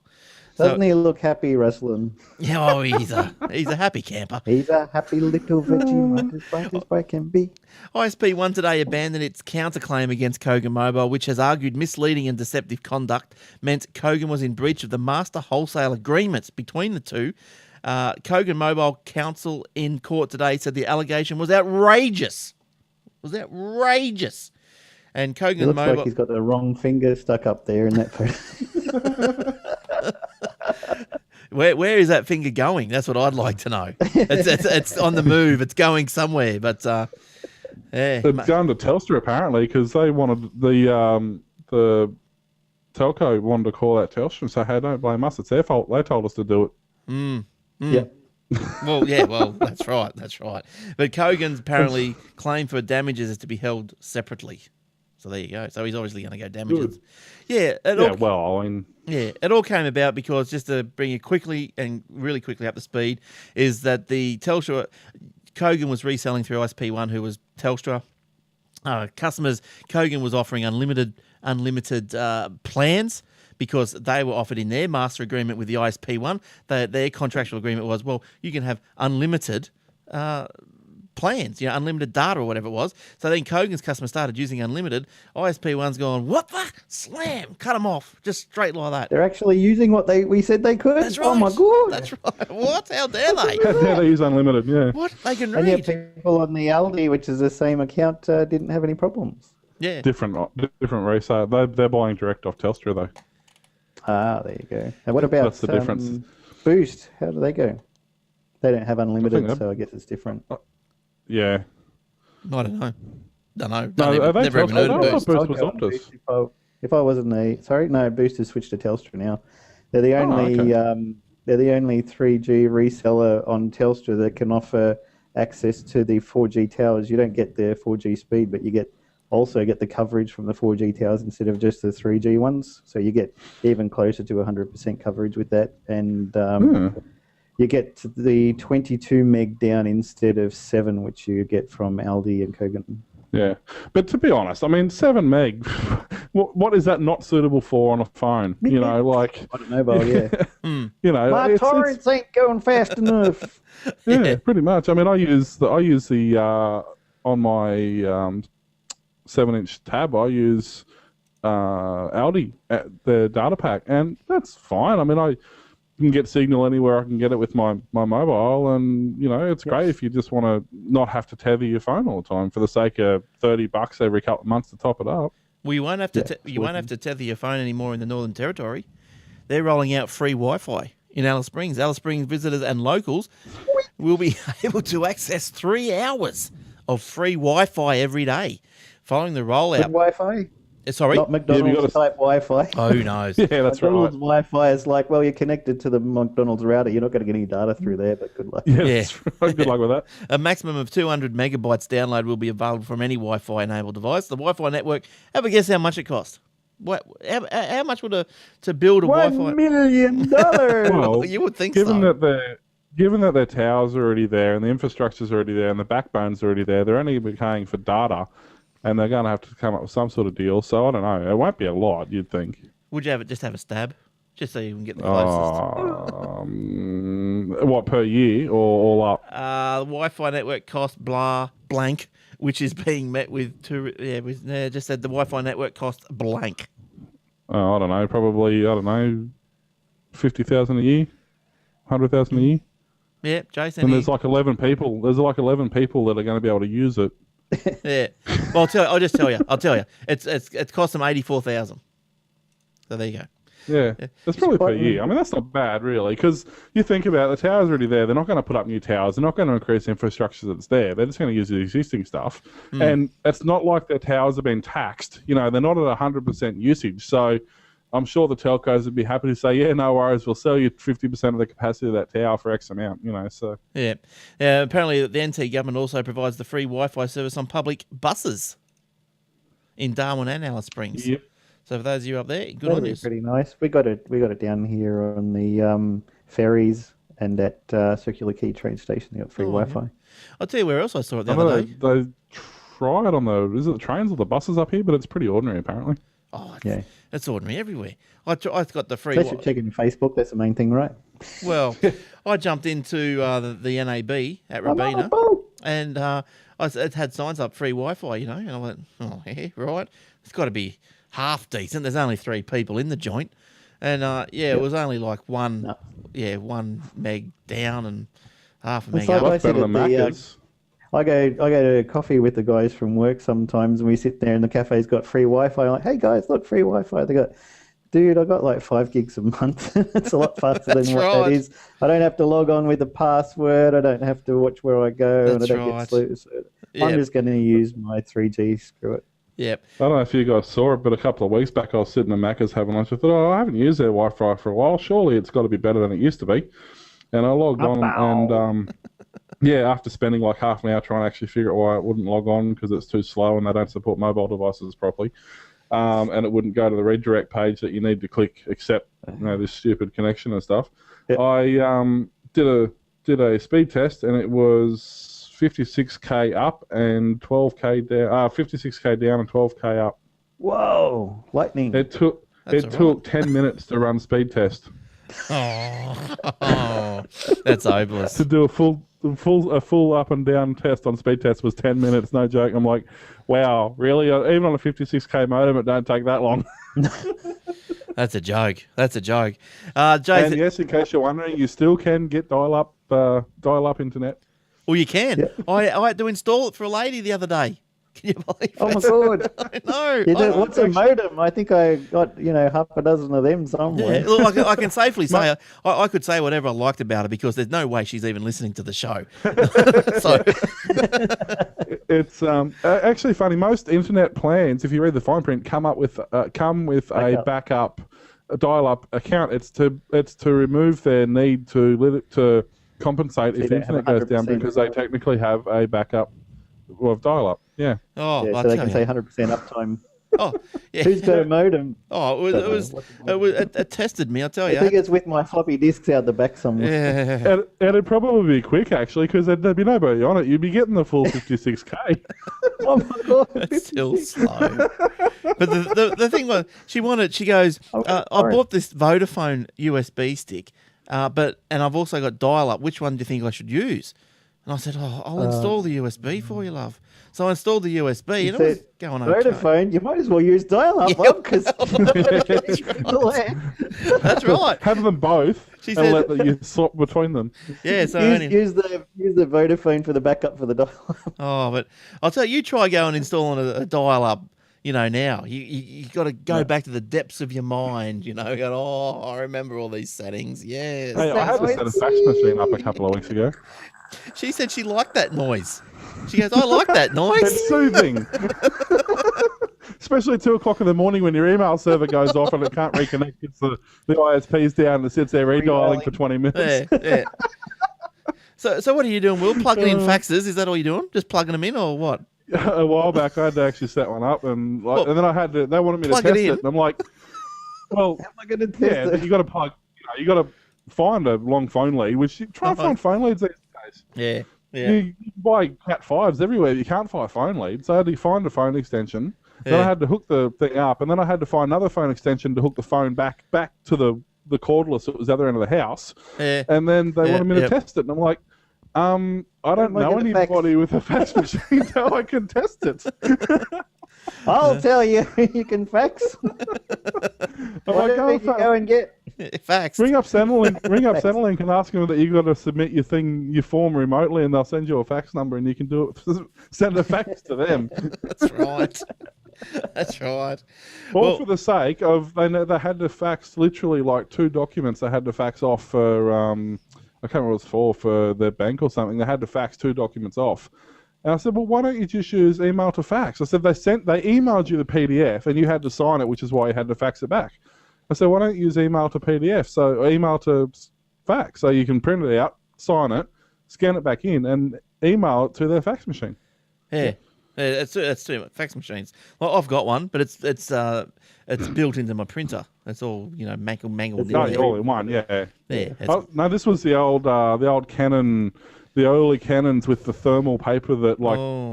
Doesn't he look happy wrestling? Yeah, oh, he's a happy camper. He's a happy little Vegemite as bright as bright can be. ISP1 today abandoned its counterclaim against Kogan Mobile, which has argued misleading and deceptive conduct meant Kogan was in breach of the master wholesale agreements between the two. Kogan Mobile counsel in court today said the allegation was outrageous. And Kogan He looks Mobile... like he's got the wrong finger stuck up there in that photo. Where is that finger going? That's what I'd like to know. It's on the move. It's going somewhere. But yeah, It's going to Telstra apparently because they wanted the telco wanted to call out Telstra and say, "Hey, don't blame us. It's their fault. They told us to do it." Yeah. Well, that's right. But Kogan's apparently claim for damages is to be held separately. So there you go. So he's obviously going to go damages. Good. Yeah. It all came about because, just to bring you really quickly up to speed, is that the Telstra Kogan was reselling through ISP1, who was Telstra. Customers, Kogan was offering unlimited plans because they were offered in their master agreement with the ISP1. Their contractual agreement was, well, you can have unlimited plans, unlimited data or whatever it was. So then Kogan's customers started using unlimited. ISP1's gone, what the? Slam! Cut them off. Just straight like that. They're actually using what we said they could? That's right. Oh, my God. That's right. What? How dare they? Yeah, they use unlimited. Yeah. What? They can And read. yet people on the Aldi, which is the same account, didn't have any problems. Yeah. Different resale. They're buying direct off Telstra though. Ah, there you go. And what about That's the difference. Boost? How do they go? They don't have unlimited, that- so I guess it's different. Yeah. I don't know. No, are they Never even Telstra? heard No, of I Boost. thought I'd Boost was go on Optus. Boost if I wasn't Boost has switched to Telstra now. They're the only okay. they're the only 3G reseller on Telstra that can offer access to the 4G towers. You don't get the 4G speed, but you also get the coverage from the 4G towers instead of just the 3G ones. So you get even closer to 100% coverage with that, and you get to the 22 meg down instead of 7, which you get from Aldi and Kogan. Yeah, but to be honest, I mean, 7 meg. What is that not suitable for on a phone? On a mobile, yeah. My torrents ain't going fast enough. Yeah, pretty much. I mean, I use the on my 7-inch tab. I use Aldi the data pack, and that's fine. I mean, I can get signal anywhere I can get it with my mobile, and it's great if you just want to not have to tether your phone all the time for the sake of $30 every couple of months to top it up. Well, you won't have to tether your phone anymore in the Northern Territory. They're rolling out free Wi-Fi in Alice Springs. Alice Springs visitors and locals will be able to access 3 hours of free Wi-Fi every day following the rollout. Good Wi-Fi? Sorry? Not McDonald's type Wi-Fi. Oh, who knows? Yeah, that's McDonald's right. Wi-Fi is like, well, you're connected to the McDonald's router. You're not going to get any data through there, but good luck. Yeah, that's right. Good luck with that. A maximum of 200 megabytes download will be available from any Wi-Fi enabled device. The Wi-Fi network, have a guess how much it costs? How much would to build a Wi-Fi? $1 million. Well, You would think given so. that their towers are already there and the infrastructure's already there and the backbone's already there, they're only paying for data, and they're going to have to come up with some sort of deal. So I don't know. It won't be a lot, you'd think. Would you just have a stab? Just so you can get the closest. What, per year or all up? The Wi-Fi network cost blank, which is being met with just said the Wi-Fi network cost blank. I don't know. Probably, 50,000 a year. 100,000 a year. Yeah, Jason. And there's like 11 people. There's like 11 people that are going to be able to use it. Yeah. Well, I'll just tell you. It's cost them 84,000. So there you go. Yeah, that's probably per year. I mean, that's not bad, really, because you think about it, the tower's already there. They're not going to put up new towers. They're not going to increase the infrastructure that's there. They're just going to use the existing stuff. And it's not like their towers have been taxed. You know, they're not at 100% usage. So I'm sure the telcos would be happy to say, yeah, no worries, we'll sell you 50% of the capacity of that tower for X amount, you know, so. Yeah. Apparently, the NT government also provides the free Wi-Fi service on public buses in Darwin and Alice Springs. Yep. So for those of you up there, good That'd on be you. pretty nice. We got it down here on the ferries and at Circular Quay train station. They got free Wi-Fi. Yeah. I'll tell you where else I saw it the I other know day. they try it on is it the trains or the buses up here? But it's pretty ordinary, apparently. Oh, Yeah. it's ordinary everywhere. I got the free. They should check in Facebook. That's the main thing, right? Well, I jumped into the NAB at Robina, and it had signs up free Wi-Fi, you know, and I went, oh, yeah, right. It's got to be half decent. There's only 3 people in the joint, and it was only like one meg down and half a meg like up. I That's said better at than the, Macca's. I go to coffee with the guys from work sometimes, and we sit there, and the cafe's got free Wi-Fi. I'm like, hey guys, look, free Wi-Fi. They got, dude, I got like 5 gigs a month. It's a lot faster than what that is. I don't have to log on with a password. I don't have to watch where I go, and I don't get slow. So I'm just going to use my 3G. Screw it. Yep. I don't know if you guys saw it, but a couple of weeks back I was sitting at Macca's having lunch. I thought, I haven't used their Wi-Fi for a while. Surely it's got to be better than it used to be. And I logged on and, after spending like half an hour trying to actually figure out why it wouldn't log on because it's too slow and they don't support mobile devices properly. And it wouldn't go to the redirect page that you need to click accept, this stupid connection and stuff. Yep. I did a speed test and it was 56k up and 12k down. 56k down and 12k up. Whoa, lightning! It took 10 minutes to run speed test. Oh, that's hopeless. To do a full up and down test on speed test was 10 minutes, no joke. I'm like, wow, really? Even on a 56k modem, it don't take that long. That's a joke. Jason, and yes, in case you're wondering, you still can get dial-up internet. well, you can. Yep. I had to install it for a lady the other day. Can you believe it? Oh my god! I know. What's a modem? I think I got half a dozen of them somewhere. Yeah, look, I can safely say I could say whatever I liked about her because there's no way she's even listening to the show. So it's actually funny. Most internet plans, if you read the fine print, come with a backup, a dial-up account. It's to remove their need to compensate if the internet goes down because they technically have a backup of dial-up. Yeah. Oh, yeah, so they can say 100% uptime. Oh, yeah. Who's got a modem? Oh, it tested me. I'll tell you. I think it's with my floppy disks out the back somewhere. Yeah. And it'd probably be quick actually because there'd be nobody on it. You'd be getting the full 56k. Oh my god! It's still slow. But the thing was, she goes, I bought this Vodafone USB stick, and I've also got dial-up. Which one do you think I should use? And I said, I'll install the USB for you, love. So I installed the USB, and it was going okay. Vodafone, you might as well use dial-up, because that's right. Have them both, and let you swap between them. Yeah, so use the Vodafone for the backup for the dial-up. Oh, but I'll tell you, try going and installing a dial-up. Now you got to go back to the depths of your mind. Go, I remember all these settings. Yes. Hey, I had to set a fax machine up a couple of weeks ago. She said she liked that noise. She goes, I like that noise. It's soothing. Especially at 2 o'clock in the morning when your email server goes off and it can't reconnect. It's the ISP's down and it sits there redialing for 20 minutes. Yeah. So what are you doing, Will? Plugging in faxes? Is that all you're doing? Just plugging them in or what? A while back, I had to actually set one up, and then they wanted me to test it, and I'm like, well, how am I going to test it? But you got to plug, you got to find a long phone lead, which you try and find phone leads these days. Yeah. You buy Cat 5s everywhere. You can't find phone leads. So I had to find a phone extension. Yeah. Then I had to hook the thing up, and then I had to find another phone extension to hook the phone back to the cordless that was the other end of the house. Yeah. And then they wanted me to test it, and I'm like, I don't know anybody with a fax machine, so I can test it. I'll tell you, you can fax. What do you go and get? Faxed. Ring up Centrelink and ask them that you got to submit your form remotely, and they'll send you a fax number, and you can do it. Send a fax to them. That's right. That's right. All for the sake of they had to fax literally like 2 documents. They had to fax off for I can't remember what it was for their bank or something. They had to fax 2 documents off. And I said, well, why don't you just use email to fax? I said, they emailed you the PDF and you had to sign it, which is why you had to fax it back. I said, why don't you use email to PDF? So email to fax, so you can print it out, sign it, scan it back in, and email it to their fax machine. Yeah. It's too fax machines. Well, I've got one, but it's built into my printer. It's all mangled. All in one, yeah. Yeah. No, this was the old Canon. The early Canons with the thermal paper that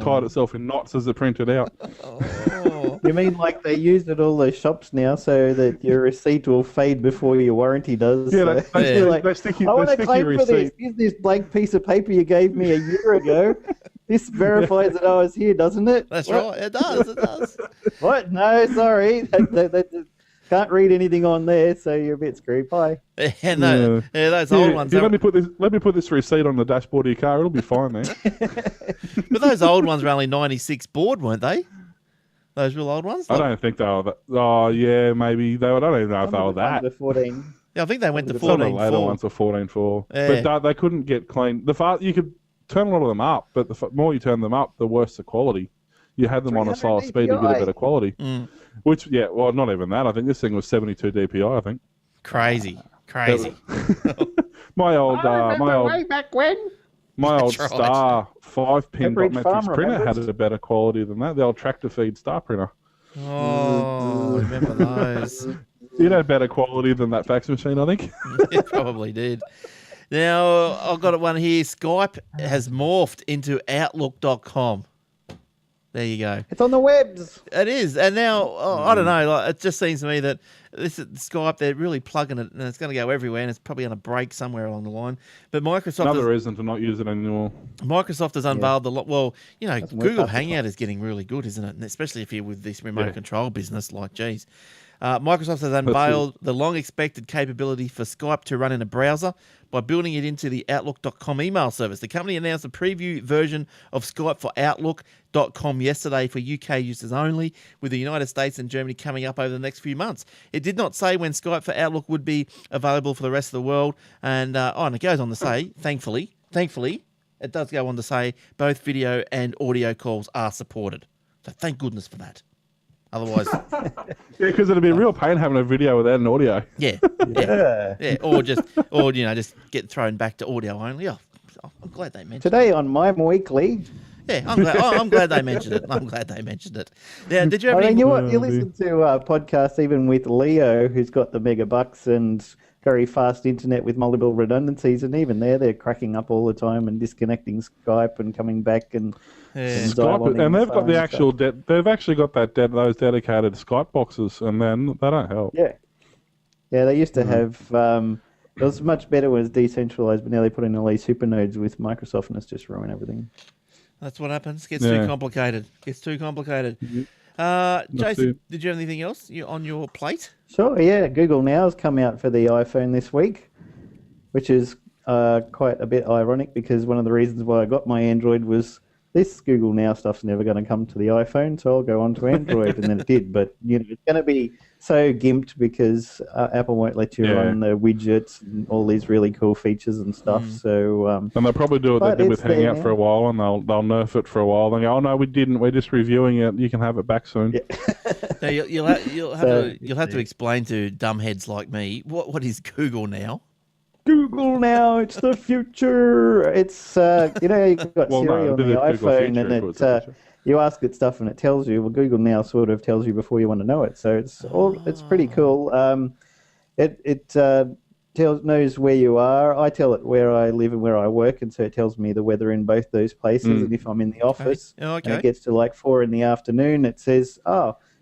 tied itself in knots as it printed out. Oh. You mean like they use it at all those shops now so that your receipt will fade before your warranty does? Yeah, so they stick I want to your claim for this. receipt. Here's this blank piece of paper you gave me a year ago. This verifies that I was here, doesn't it? That's right. It does. What? No, sorry. They can't read anything on there, so you're a bit screwed. Bye. Yeah, no. Yeah, those old ones. Let me put this receipt on the dashboard of your car. It'll be fine, man. But those old ones were only 96 board, weren't they? Those real old ones. I don't think they were that. Oh yeah, maybe they. I don't even know if they were that. The 14. Yeah, I think they went to Some of the 14.4. later ones were 14.4, Yeah. but they couldn't get clean. You could turn a lot of them up, but the more you turn them up, the worse the quality. You had them on a slower speed to get a better quality. Mm. Which, well, not even that. I think this thing was 72 DPI. I think. Crazy. My old way back when. My old That's right. Star 5-pin Pepperidge dot Farm, matrix printer remember had a better quality than that. The old tractor feed Star printer. Oh, remember those? It had better quality than that fax machine, I think. It probably did. Now, I've got one here. Skype has morphed into Outlook.com. There you go. It's on the webs. It is. And now, I don't know, it just seems to me that this Skype, they're really plugging it, and it's going to go everywhere, and it's probably going to break somewhere along the line. But Microsoft Another reason to not use it anymore. has unveiled the lot. Well, work Google half the Hangout is getting really good, isn't it? And especially if you're with this remote control business, like, geez. Microsoft has unveiled the long-expected capability for Skype to run in a browser by building it into the Outlook.com email service. The company announced a preview version of Skype for Outlook.com yesterday for UK users only, with the United States and Germany coming up over the next few months. It did not say when Skype for Outlook would be available for the rest of the world, and it goes on to say, thankfully, it does go on to say both video and audio calls are supported. So thank goodness for that. Otherwise, Yeah, because it'd be a real pain having a video without an audio. yeah, or just get thrown back to audio only. Oh, I'm glad they mentioned Today on Mime Weekly. it. Yeah, I'm glad they mentioned it. Now, did you ever? I mean, you listen to podcasts even with Leo, who's got the mega bucks and very fast internet with multiple redundancies, and even they're cracking up all the time and disconnecting Skype and coming back and Skype, and they've got the actual they've actually got those dedicated Skype boxes, and then they don't help. Yeah, they used to have. It was much better when it was decentralized, but now they put in all these super nodes with Microsoft, and it's just ruined everything. That's what happens. Gets too complicated. Jason, did you have anything else on your plate? Sure, yeah. Google Now has come out for the iPhone this week, which is quite a bit ironic because one of the reasons why I got my Android was this Google Now stuff's never going to come to the iPhone, so I'll go on to Android, and then it did. But it's going to be so gimped because Apple won't let you run the widgets and all these really cool features and stuff. So and they'll probably do what they did with Hangout for a while, and they'll nerf it for a while. Then go, oh no, we didn't. We're just reviewing it. You can have it back soon. Yeah. Now, you'll have to explain to dumbheads like me what is Google Now. Google Now, it's the future. It's you've got Siri on the iPhone, and you ask it stuff and it tells you. Well, Google Now sort of tells you before you want to know it, so it's pretty cool. It knows where you are. I tell it where I live and where I work, and so it tells me the weather in both those places. And if I'm in the office, and it gets to like 4 p.m, it says,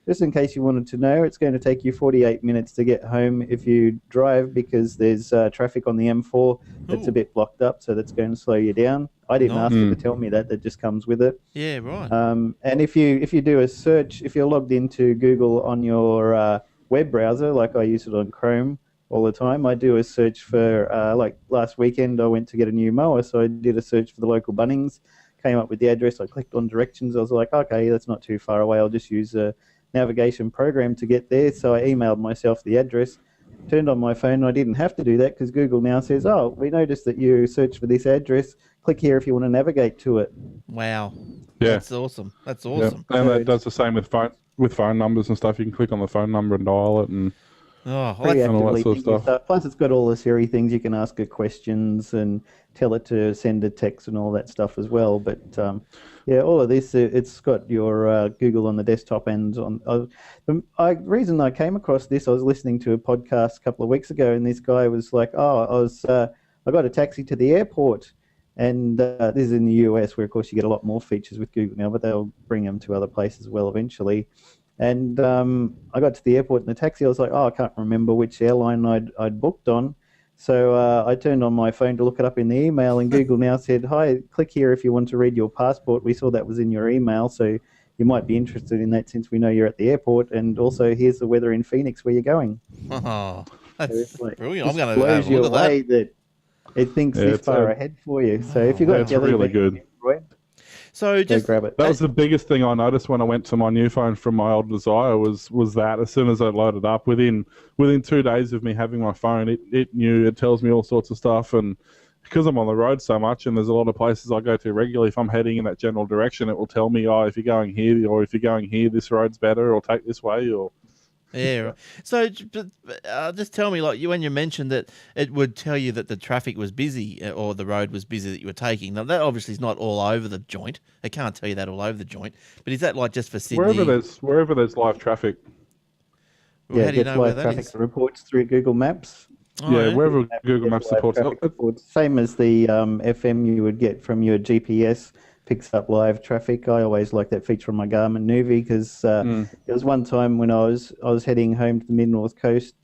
just in case you wanted to know, it's going to take you 48 minutes to get home if you drive because there's traffic on the M4 that's a bit blocked up, so that's going to slow you down. I didn't ask it to tell me that just comes with it. Yeah, right. And if you do a search, if you're logged into Google on your web browser, like I use it on Chrome, all the time. I do a search for, like last weekend, I went to get a new mower, so I did a search for the local Bunnings, came up with the address, I clicked on directions, I was like, okay, that's not too far away, I'll just use a navigation program to get there. So I emailed myself the address, turned on my phone, and I didn't have to do that because Google now says, oh, we noticed that you searched for this address, click here if you want to navigate to it. Wow. Yeah. That's awesome. That's awesome. And that does the same with phone numbers and stuff. You can click on the phone number and dial it, and Oh, well, and all that sort of stuff. Plus, it's got all the Siri things. You can ask it questions and tell it to send a text and all that stuff as well. But yeah, all of this, it's got your Google on the desktop and on. The reason I came across this, I was listening to a podcast a couple of weeks ago, and this guy was like, "Oh, I got a taxi to the airport." And this is in the US, where of course you get a lot more features with Google now, but they'll bring them to other places as well eventually. And I got to the airport in the taxi. I was like, oh, I can't remember which airline I'd booked on. So I turned on my phone to look it up in the email, and Google now said, hi, click here if you want to read your passport. We saw that was in your email, so you might be interested in that since we know you're at the airport. And also, here's the weather in Phoenix where you're going. Oh, that's So like, brilliant. I'm going blows to you look at away that. It thinks this far ahead for you. So if you've got Jelly Jelly really Bean good. Android, So go just grab it. That was the biggest thing I noticed when I went to my new phone from my old Desire was that as soon as I loaded up, within 2 days of me having my phone, it tells me all sorts of stuff. And because I'm on the road so much and there's a lot of places I go to regularly, if I'm heading in that general direction, it will tell me, oh, if you're going here, or if you're going here, this road's better, or take this way, or... Yeah. Right. So just tell me, like when you mentioned that it would tell you that the traffic was busy or the road was busy that you were taking. Now that obviously is not all over the joint. It can't tell you that all over the joint. But is that like just for Sydney? Wherever there's live traffic. Well, how do you gets know where live that traffic is? reports through Google Maps. Oh, Yeah, wherever Google Maps Live supports traffic it. reports. Same as the FM you would get from your GPS, picks up live traffic. I always like that feature on my Garmin Nuvi because there was one time when I was heading home to the mid-north coast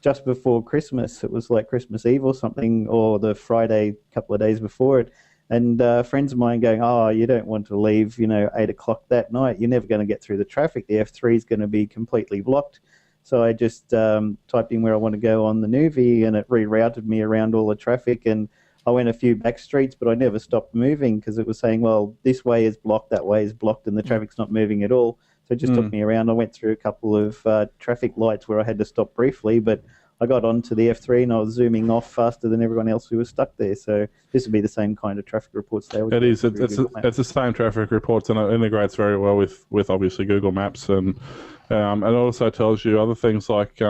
just before Christmas. It was like Christmas Eve or something, or the Friday a couple of days before it. And friends of mine going, oh, you don't want to leave, 8 o'clock that night. You're never going to get through the traffic. The F3 is going to be completely blocked. So I just typed in where I want to go on the Nuvi, and it rerouted me around all the traffic. And I went a few back streets, but I never stopped moving because it was saying, well, this way is blocked, that way is blocked, and the traffic's not moving at all. So it just took me around. I went through a couple of traffic lights where I had to stop briefly, but I got onto the F3 and I was zooming off faster than everyone else who was stuck there. So this would be the same kind of traffic reports they would. It is. It's the same traffic reports, and it integrates very well with obviously Google Maps, and it also tells you other things like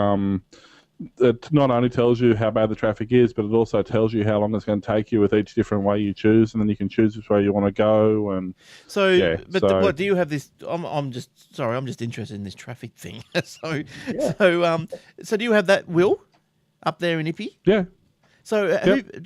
it not only tells you how bad the traffic is, but it also tells you how long it's going to take you with each different way you choose, and then you can choose which way you want to go. And what do you have this? I'm just interested in this traffic thing. So do you have that, Will, up there in Ippy? Yeah. So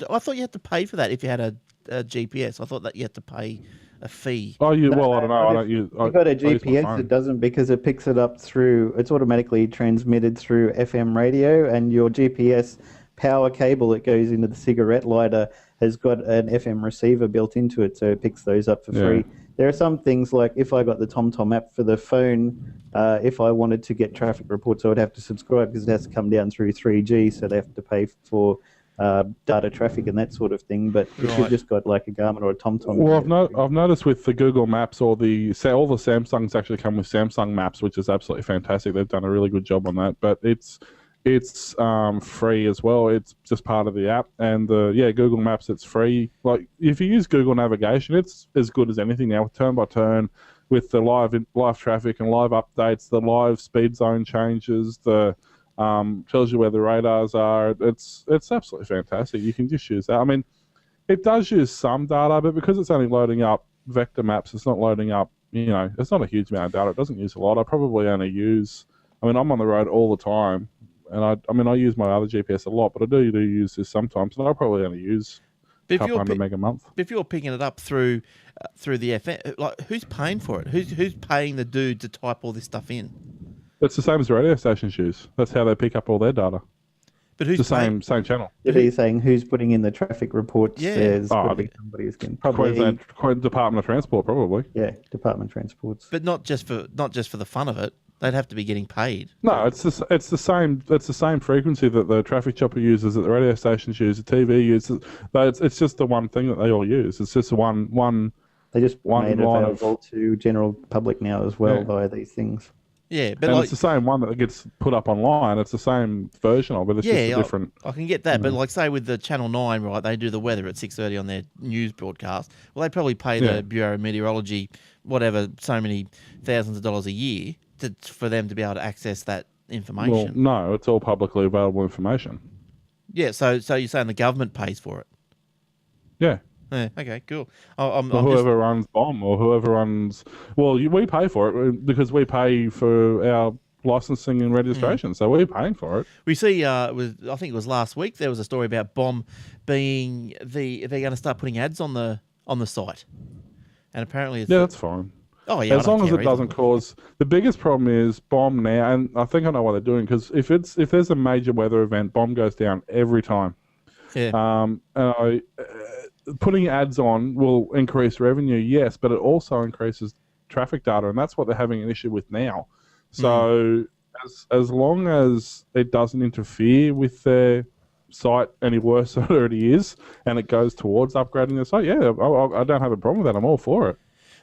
I thought you had to pay for that if you had a GPS. I thought that you had to pay a fee. Oh, I don't know. I don't use. You've got a GPS, it doesn't, because it picks it up through. It's automatically transmitted through FM radio, and your GPS power cable that goes into the cigarette lighter has got an FM receiver built into it, so it picks those up for free. There are some things like if I got the TomTom app for the phone, if I wanted to get traffic reports, I would have to subscribe because it has to come down through 3G, so they have to pay for data traffic and that sort of thing. But if you've just got like a Garmin or a TomTom, well, I've noticed with the Google Maps all the Samsungs actually come with Samsung Maps, which is absolutely fantastic. They've done a really good job on that. But it's free as well. It's just part of the app, and Google Maps, it's free. Like if you use Google Navigation, it's as good as anything now, turn by turn, with the live traffic and live updates, the live speed zone changes, the tells you where the radars are. It's absolutely fantastic. You can just use that. I mean, it does use some data, but because it's only loading up vector maps, it's not loading up, it's not a huge amount of data. It doesn't use a lot. I probably only use, I'm on the road all the time, and I use my other GPS a lot, but I do use this sometimes, and I probably only use a couple hundred meg a month. If you're picking it up through the FM, like who's paying for it? Who's paying the dude to type all this stuff in? It's the same as the radio stations use. That's how they pick up all their data. But who's it's the same channel? Are you saying who's putting in the traffic reports? Yeah. There's got to be somebody who's getting Queensland Department of Transport, probably. Yeah, Department of Transports. But not just for the fun of it. They'd have to be getting paid. No, it's the same frequency that the traffic chopper uses, that the radio stations use, the TV uses. But it's just the one thing that they all use. It's just one. They just One made it line available to general public now as well via these things. Yeah, but and it's the same one that gets put up online. It's the same version of it. It's just a different. I can get that, but like say with the Channel 9, right? They do the weather at 6:30 on their news broadcast. Well, they probably pay the Bureau of Meteorology whatever so many thousands of dollars a year for them to be able to access that information. Well, no, it's all publicly available information. Yeah, so you're saying the government pays for it? Yeah. Yeah, okay, cool. Whoever runs BOM or whoever runs... Well, we pay for it because we pay for our licensing and registration, so we're paying for it. We see, I think it was last week, there was a story about BOM being they're going to start putting ads on the site, and apparently it's... Yeah, that's fine. Oh yeah, as long as it doesn't cause... The biggest problem is BOM now, and I think I know what they're doing, because if there's a major weather event, BOM goes down every time. Yeah. Putting ads on will increase revenue, yes, but it also increases traffic data, and that's what they're having an issue with now. So as long as it doesn't interfere with their site any worse than it already is, and it goes towards upgrading the site, I don't have a problem with that. I'm all for it.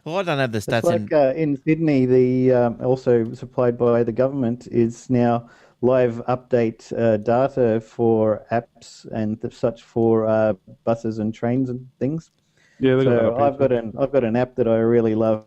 Well, I don't have the stats. It's like in Sydney, the also supplied by the government is now live update data for apps and such for buses and trains and things. Yeah, so I've got an app that I really love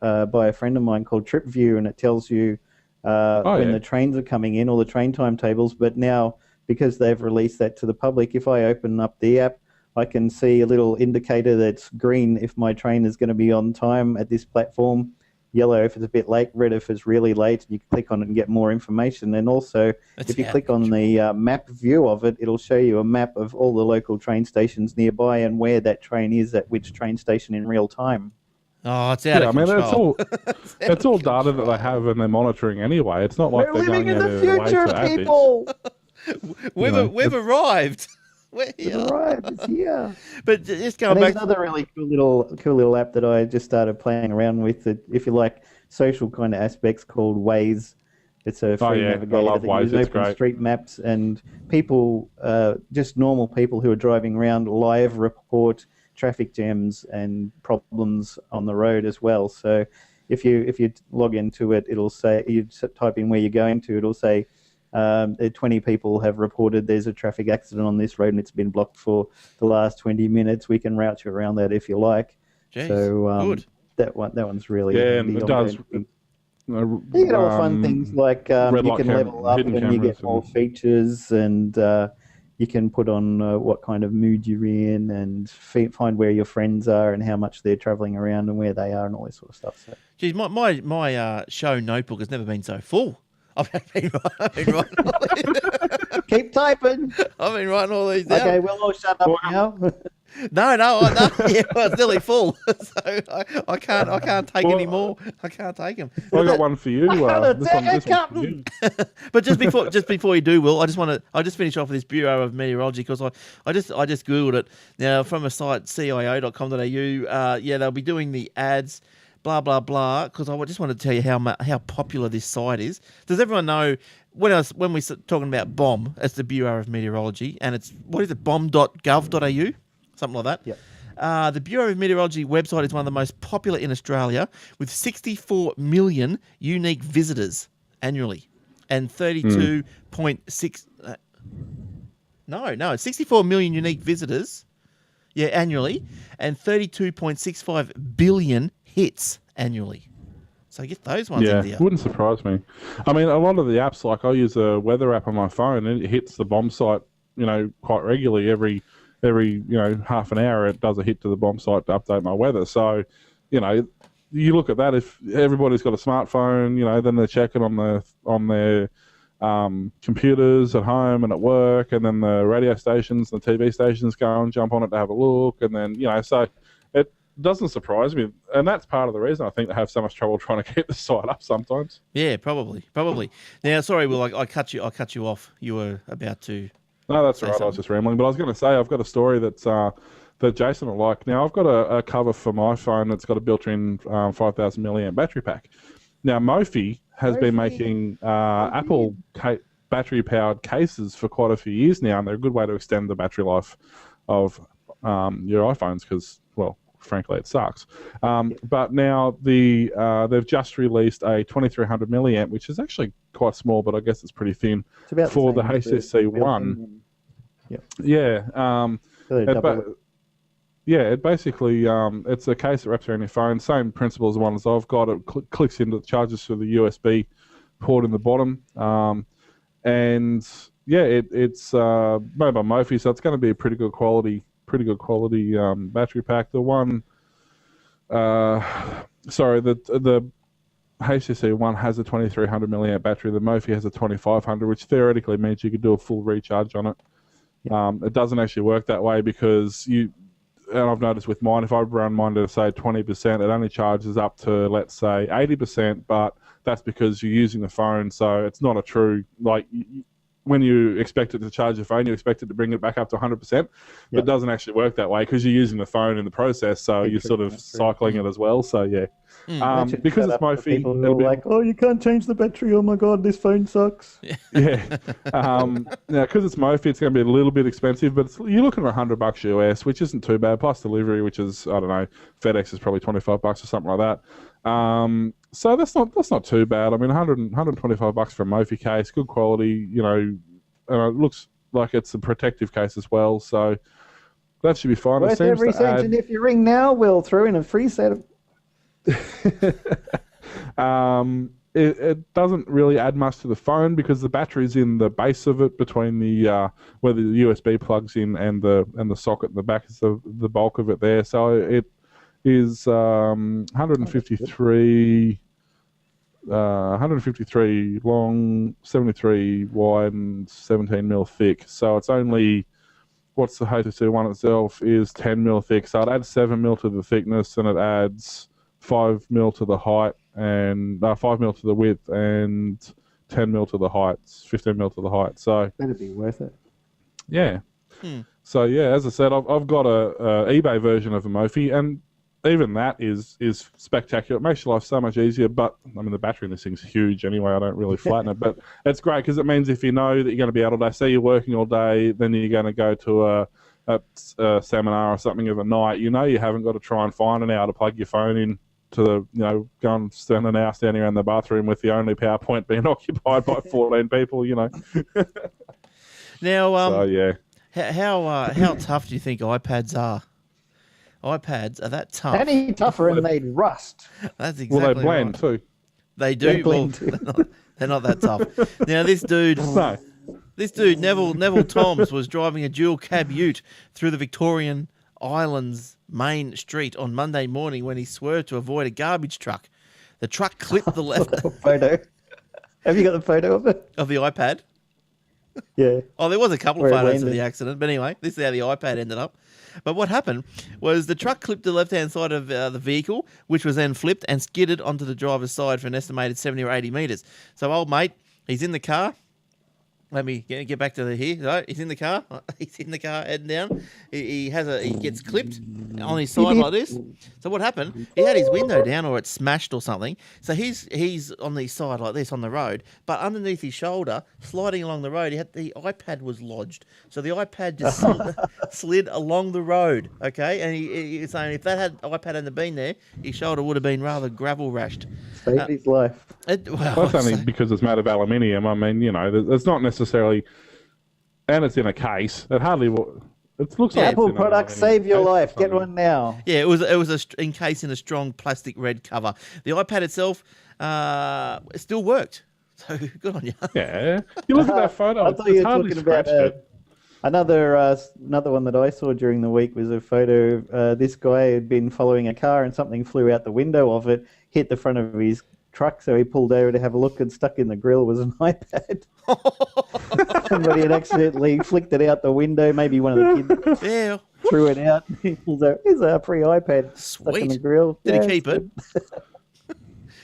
by a friend of mine called TripView, and it tells you when the trains are coming in, all the train timetables. But now, because they've released that to the public, if I open up the app, I can see a little indicator that's green if my train is going to be on time at this platform, yellow if it's a bit late, red if it's really late. You can click on it and get more information. And also, if you click on the map view of it, it'll show you a map of all the local train stations nearby and where that train is at which train station in real time. Oh, it's out of control. It's all data that they have and they're monitoring anyway. It's not like they're going out of their way to add this. We've arrived. It's arrived. It's here. But just going back, there's another really cool little app that I just started playing around with. That, if you like social kind of aspects, called Waze. It's a free navigator that uses open street maps, and people, just normal people who are driving around, live report traffic jams and problems on the road as well. So if you log into it, it'll say, you type in where you're going to, it'll say 20 people have reported there's a traffic accident on this road and it's been blocked for the last 20 minutes. We can route you around that if you like. Jeez, so good. That one's really and it does. You get all fun things like you can level up and you get more features, and you can put on what kind of mood you're in, and find where your friends are and how much they're travelling around and where they are and all this sort of stuff. So. Geez, my show notebook has never been so full. I've been writing Keep typing. I've been writing all these down. Okay, we'll all shut up now. No. Yeah, well, it's nearly full, so I can't take any more. I can't take them. I got one for you. This one for you. But just before you do, Will, I just finish off with this Bureau of Meteorology, because I just googled it now from a site cio.com.au. They'll be doing the ads. Blah blah blah. Because I just wanted to tell you how popular this site is. Does everyone know when we're talking about BOM? It's the Bureau of Meteorology, and it's bom.gov.au, something like that. Yeah. The Bureau of Meteorology website is one of the most popular in Australia, with 64 million unique visitors annually, and 32.6. It's 64 million unique visitors. Yeah, annually, and 32.65 billion hits annually. So get those ones in there. Wouldn't surprise me. I mean, a lot of the apps, like I use a weather app on my phone, and it hits the BOM site, quite regularly. Every half an hour, it does a hit to the BOM site to update my weather. So, you look at that. If everybody's got a smartphone, then they're checking on their computers at home and at work, and then the radio stations and the TV stations go and jump on it to have a look, and then so it doesn't surprise me, and that's part of the reason I think they have so much trouble trying to keep the site up sometimes. Yeah, probably. Now, sorry, Will, I cut you off. You were about to. No, that's all right. I was just rambling, but I was going to say I've got a story that Jason will like. Now, I've got a cover for my phone that's got a built-in 5,000 milliamp battery pack. Now, Mophie has been Mophie. making Apple battery-powered cases for quite a few years now, and they're a good way to extend the battery life of your iPhones because, well, frankly, it sucks. But now they've just released a 2300 milliamp, which is actually quite small, but I guess it's pretty thin It's about for the same as HTC built-in One. and- Yeah. so they're It double it basically it's a case that wraps around your phone. Same principle as the ones I've got. It clicks into the charges through the USB port in the bottom, and yeah, it's made by Mophie, so it's going to be a pretty good quality battery pack. The one, sorry, the HTC One has a 2300 milliamp battery. The Mophie has a 2500, which theoretically means you could do a full recharge on it. It doesn't actually work that way because and I've noticed with mine, if I run mine to say 20%, it only charges up to, let's say, 80%, but that's because you're using the phone, so it's not a true, like, when you expect it to charge your phone, you expect it to bring it back up to 100%, but it doesn't actually work that way because you're using the phone in the process, so you're sort of cycling it as well, so yeah. Because it's Mophie, people who are like, oh, you can't change the battery. Oh my god, this phone sucks. Yeah. Now, because it's Mophie, it's going to be a little bit expensive, but you're looking at $100 US, which isn't too bad, plus delivery, which is, I don't know, FedEx is probably $25 or something like that. So that's not too bad. I mean, $125 for a Mophie case, good quality, you know, and it looks like it's a protective case as well, so that should be fine. Worth every cent, and if you ring now, we'll throw in a free set of... It doesn't really add much to the phone because the battery's in the base of it between the where the USB plugs in and the socket in the back is the bulk of it there. So it is 153 long, 73 wide, and 17 mil thick. So it's only, what's the HTC One itself is 10 mil thick. So it adds 7 mil to the thickness, and it adds 5 mil to the height, and 5 mil to the width, and 10 mil to the height, 15 mil to the height. So that'd be worth it. Yeah. So yeah, as I said, I've got a eBay version of the Mophie, and even that is spectacular. It makes your life so much easier. But I mean, the battery in this thing's huge anyway. I don't really flatten it, but it's great because it means if you know that you're going to be out all day, say you're working all day, then you're going to go to a seminar or something of a night. You know, you haven't got to try and find an hour to plug your phone in to the, you know, go and spend an hour standing around the bathroom with the only PowerPoint being occupied by 14 people. You know. Now, so yeah. How tough do you think iPads are? iPads are that tough? Any tougher and they'd rust. That's exactly right. Well, they blend too. They They do. Well, blend. they're not that tough. Now, this dude, Neville Toms, was driving a dual cab ute through the Victorian Islands main street on Monday morning when he swerved to avoid a garbage truck. The truck clipped the left Photo. Have you got the photo of it? of the iPad. Yeah. Oh, there was a couple Where of it photos of landed. the accident, but anyway, this is how the iPad ended up. But what happened was the truck clipped the left-hand side of the vehicle, which was then flipped and skidded onto the driver's side for an estimated 70 or 80 metres. So old mate, he's in the car. Let me get back to here. So he's in the car. He's in the car heading down. He gets clipped on his side like this. So what happened? He had his window down, or it smashed or something. So he's on the side like this on the road, but underneath his shoulder, sliding along the road, the iPad was lodged. So the iPad just slid along the road. Okay, and he's saying if that iPad hadn't been there, his shoulder would have been rather gravel rashed. Saved his life. Well, that's only because it's made of aluminium. I mean, you know, it's not necessarily, and it's in a case. It hardly. It looks like Apple it's in products an save your case or life. Get something. one now. Yeah, it was encased in a strong plastic red cover. The iPad itself it still worked. So good on you. Yeah, you look at that photo. I thought you it's were hardly talking about scratched it. another one that I saw during the week was a photo of this guy had been following a car and something flew out the window of it, hit the front of his truck, so he pulled over to have a look, and stuck in the grill was an iPad. Somebody had accidentally flicked it out the window. Maybe one of the kids Yeah, threw it out. He pulls out, here's a free iPad stuck in the sweet. grill. Did Yeah, he keep it?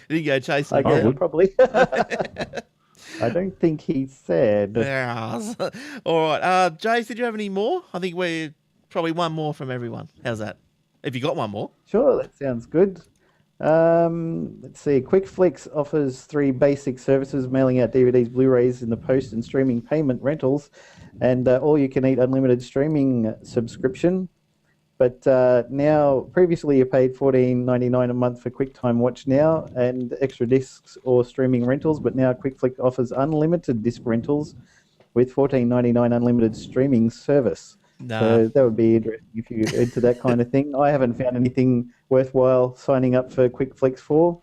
Did he go chasing I it guess down? probably. I don't think he said. Yes. All right. Jace, did you have any more? I think we're probably one more from everyone. How's that? If you got one more. Sure, that sounds good. Let's see. QuickFlix offers 3 basic services: mailing out DVDs, Blu-rays in the post, and streaming payment rentals, and all-you-can-eat unlimited streaming subscription. But now, previously you paid $14.99 a month for QuickTime Watch Now and extra discs or streaming rentals. But now QuickFlix offers unlimited disc rentals with $14.99 unlimited streaming service. Nah. So that would be interesting if you're into that kind of thing. I haven't found anything worthwhile signing up for QuickFlix for.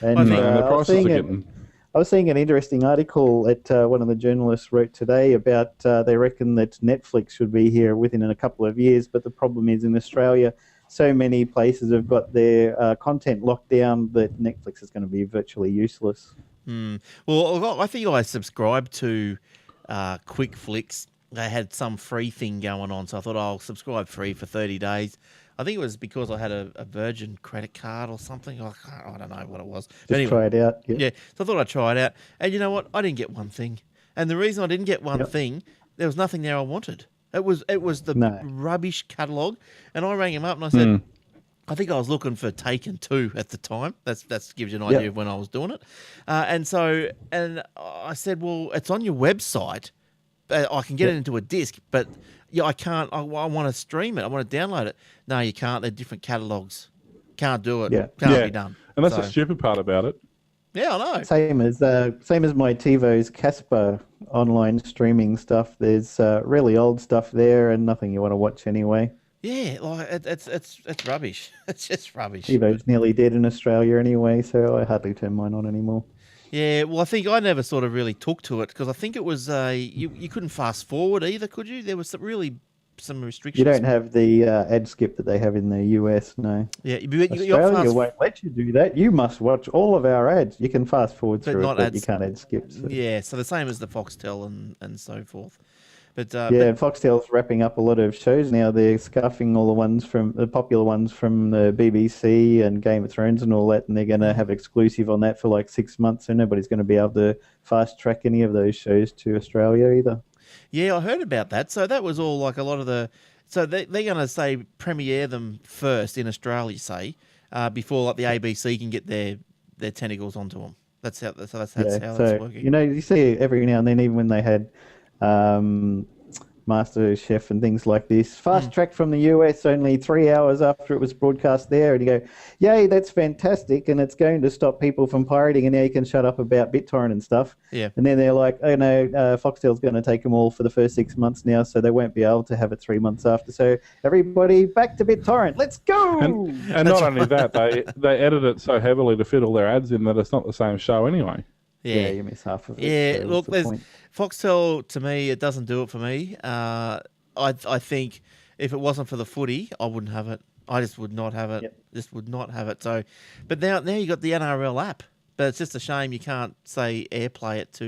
And the prices are getting... I was seeing an interesting article that one of the journalists wrote today about they reckon that Netflix should be here within a couple of years, but the problem is in Australia, so many places have got their content locked down that Netflix is going to be virtually useless. Well, I think I subscribed to QuickFlix. They had some free thing going on, so I thought I'll subscribe free for 30 days. I think it was because I had a Virgin credit card or something. I don't know what it was. Just anyway, try it out. Yeah, so I thought I'd try it out. And you know what? I didn't get one thing. And the reason I didn't get one thing, there was nothing there I wanted. It was the rubbish catalogue. And I rang him up and I said, I think I was looking for Taken 2 at the time. That gives you an idea of when I was doing it. And I said, well, it's on your website. I can get it into a disc, but I can't. I want to stream it. I want to download it. No, you can't. They're different catalogs. Can't do it. Can't be done. And that's the stupid part about it. Yeah, I know. Same as my TiVo's Casper online streaming stuff. There's really old stuff there and nothing you want to watch anyway. Yeah, like it's rubbish. It's just rubbish. TiVo's nearly dead in Australia anyway, so I hardly turn mine on anymore. Yeah, well, I think I never sort of really took to it because I think it was you couldn't fast forward either, could you? There was some restrictions. You don't have the ad skip that they have in the US, no. Yeah, Australia won't let you do that. You must watch all of our ads. You can fast forward through it, but you can't ad skip. So. Yeah, so the same as the Foxtel and so forth. But Foxtel's wrapping up a lot of shows now. They're scuffing all the popular ones from the BBC and Game of Thrones and all that, and they're going to have exclusive on that for like 6 months, so nobody's going to be able to fast track any of those shows to Australia either. Yeah, I heard about that. So that was all like a lot of the... So they're going to say premiere them first in Australia, say, before like the ABC can get their tentacles onto them. That's how that's working. You know, you see every now and then, even when they had... Master Chef and things like this. Fast track from the US only 3 hours after it was broadcast there, and you go, yay, that's fantastic, and it's going to stop people from pirating, and now you can shut up about BitTorrent and stuff. Yeah. And then they're like, oh no, Foxtel's going to take them all for the first 6 months now, so they won't be able to have it 3 months after. So everybody back to BitTorrent. Let's go! And not only that, they edit it so heavily to fit all their ads in that it's not the same show anyway. Yeah, you miss half of it. Yeah, so look, Foxtel, to me, it doesn't do it for me. I think if it wasn't for the footy, I wouldn't have it. I just would not have it. Yep. Just would not have it. So, but now you got the NRL app. But it's just a shame you can't say AirPlay it to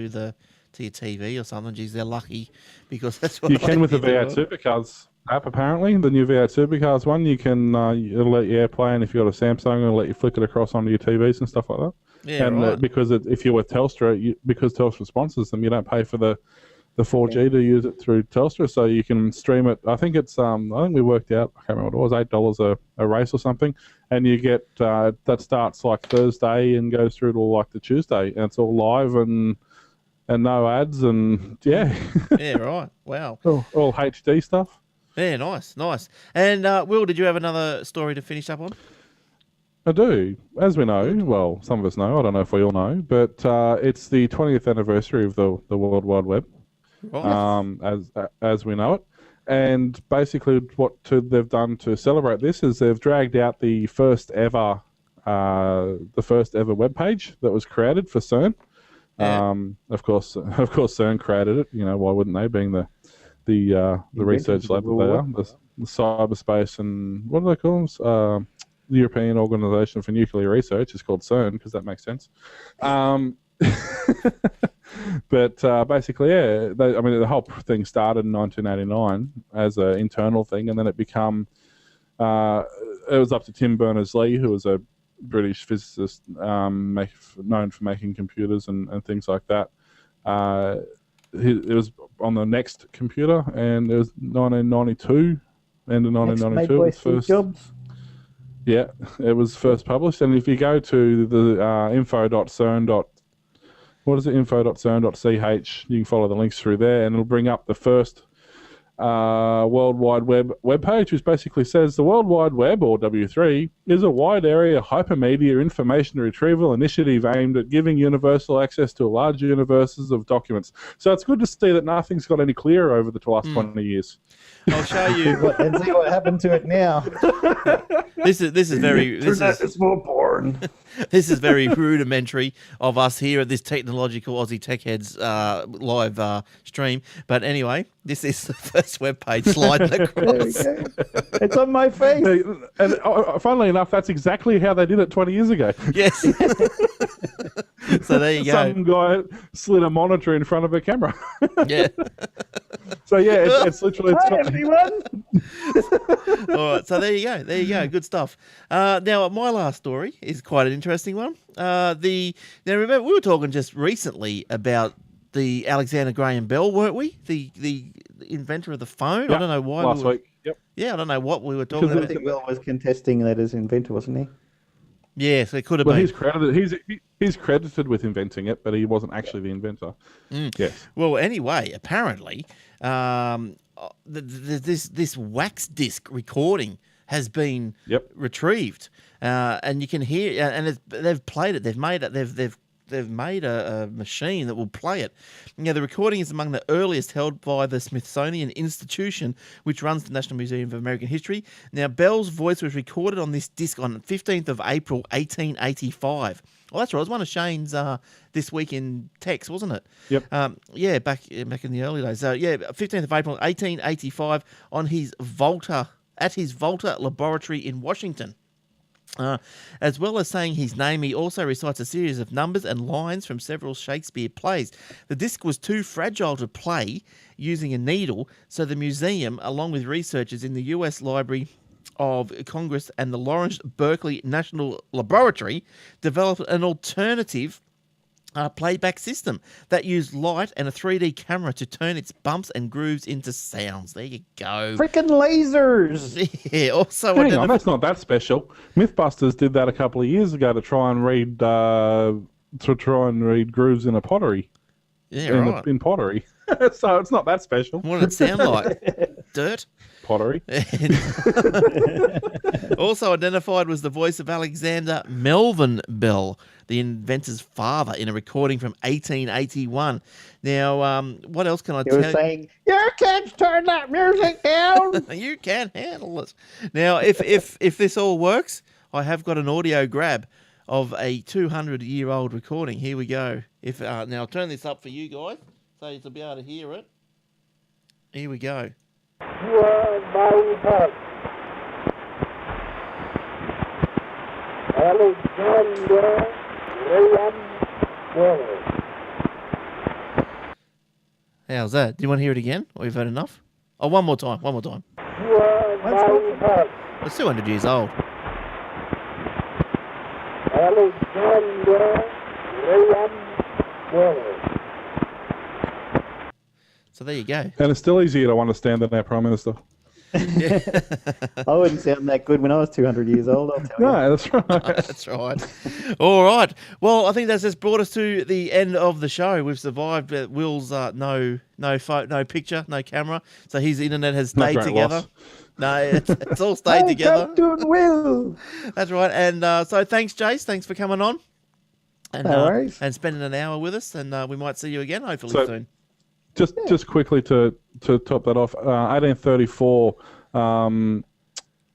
your TV or something. Geez, they're lucky because that's what you can with the V8 Supercars app. Apparently, the new V8 Supercars one, you can it'll let you AirPlay, and if you've got a Samsung, it'll let you flick it across onto your TVs and stuff like that. Yeah, and right. Because if you're with Telstra, because Telstra sponsors them, you don't pay for the 4G to use it through Telstra, so you can stream it. I think it's I think we worked out, I can't remember what it was, $8 a race or something, and you get that starts like Thursday and goes through to like the Tuesday, and it's all live and no ads and yeah. Yeah, right. Wow. all HD stuff. Yeah, nice. And Will, did you have another story to finish up on? I do. As we know, well, some of us know, I don't know if we all know, but it's the 20th anniversary of the World Wide Web, right. As we know it. And basically what they've done to celebrate this is they've dragged out the first ever web page that was created for CERN. Yeah. Of course, CERN created it. You know, why wouldn't they, being the research lab that they are, the cyberspace and what do they call them? The European Organisation for Nuclear Research is called CERN because that makes sense. But basically, yeah, the whole thing started in 1989 as an internal thing, and then it became it was up to Tim Berners-Lee, who was a British physicist known for making computers and things like that. It was on the NeXT computer, and it was 1992, end of 1992. Next made by Steve Jobs. Yeah, it was first published, and if you go to the info.cern. What is it? info.cern.ch. You can follow the links through there, and it'll bring up the first World Wide Web webpage, which basically says the World Wide Web, or W3, is a wide area hypermedia information retrieval initiative aimed at giving universal access to large universes of documents. So it's good to see that nothing's got any clearer over the last 20 years. I'll show you. And see what happened to it now. This is very. It's more porn. This is very rudimentary of us here at this technological Aussie Tech Heads live stream. But anyway, this is the first webpage sliding across. It's on my face. And funnily enough, that's exactly how they did it 20 years ago. Yes. So there you go. Some guy slid a monitor in front of a camera. Yeah. So yeah, it's literally. Hi, everyone. All right. So there you go. There you go. Good stuff. Now, my last story is quite an interesting one. Now remember we were talking just recently about the Alexander Graham Bell, weren't we? The inventor of the phone. Yep. I don't know why. Last week. Yep. Yeah, I don't know what we were talking I about. think Will was contesting that as inventor, wasn't he? Yes, it could have Well, been. he's credited. He's credited with inventing it, but he wasn't actually the inventor. Yes. Well, anyway, apparently, this wax disc recording has been retrieved, and you can hear. And they've played it. They've made it. They've made a machine that will play it. Now, the recording is among the earliest held by the Smithsonian Institution, which runs the National Museum of American History. Now, Bell's voice was recorded on this disc on 15th of April, 1885. Well, that's right. It was one of Shane's This Week in Text, wasn't it? Yep. Yeah, back in the early days. So, yeah, 15th of April, 1885, on his at his Volta laboratory in Washington. As well as saying his name, he also recites a series of numbers and lines from several Shakespeare plays. The disc was too fragile to play using a needle, so the museum, along with researchers in the U.S. Library of Congress and the Lawrence Berkeley National Laboratory, developed an alternative playback system that used light and a 3D camera to turn its bumps and grooves into sounds. There you go. Freaking lasers! Yeah, also... Hang on, that's not that special. Mythbusters did that a couple of years ago to try and read grooves in a pottery. Yeah, right. In pottery. So it's not that special. What did it sound like? Dirt? Pottery. Also identified was the voice of Alexander Melvin Bell, the inventor's father, in a recording from 1881. Now, what else can I tell you? He was saying, "You can't turn that music down." You can't handle it. Now, if this all works, I have got an audio grab of a 200-year-old recording. Here we go. Now, I'll turn this up for you guys so you'll be able to hear it. Here we go. You are my heart, Alexander Graham Bell. How's that? Do you want to hear it again? Or you've heard enough? Oh, one more time. You are my heart, It's 200 years old. Alexander Graham Bell. So there you go. And it's still easier to understand than our Prime Minister. I wouldn't sound that good when I was 200 years old, I'll tell you. No, that's right. That's right. All right. Well, I think that's just brought us to the end of the show. We've survived. Will's no picture, no camera, so his internet has No stayed great together. loss. No, it's all stayed together. Cartoon Will. That's right. And so thanks, Jace. Thanks for coming on. And, No worries. and spending an hour with us. And we might see you again, hopefully So- soon. Just quickly to top that off, 1834,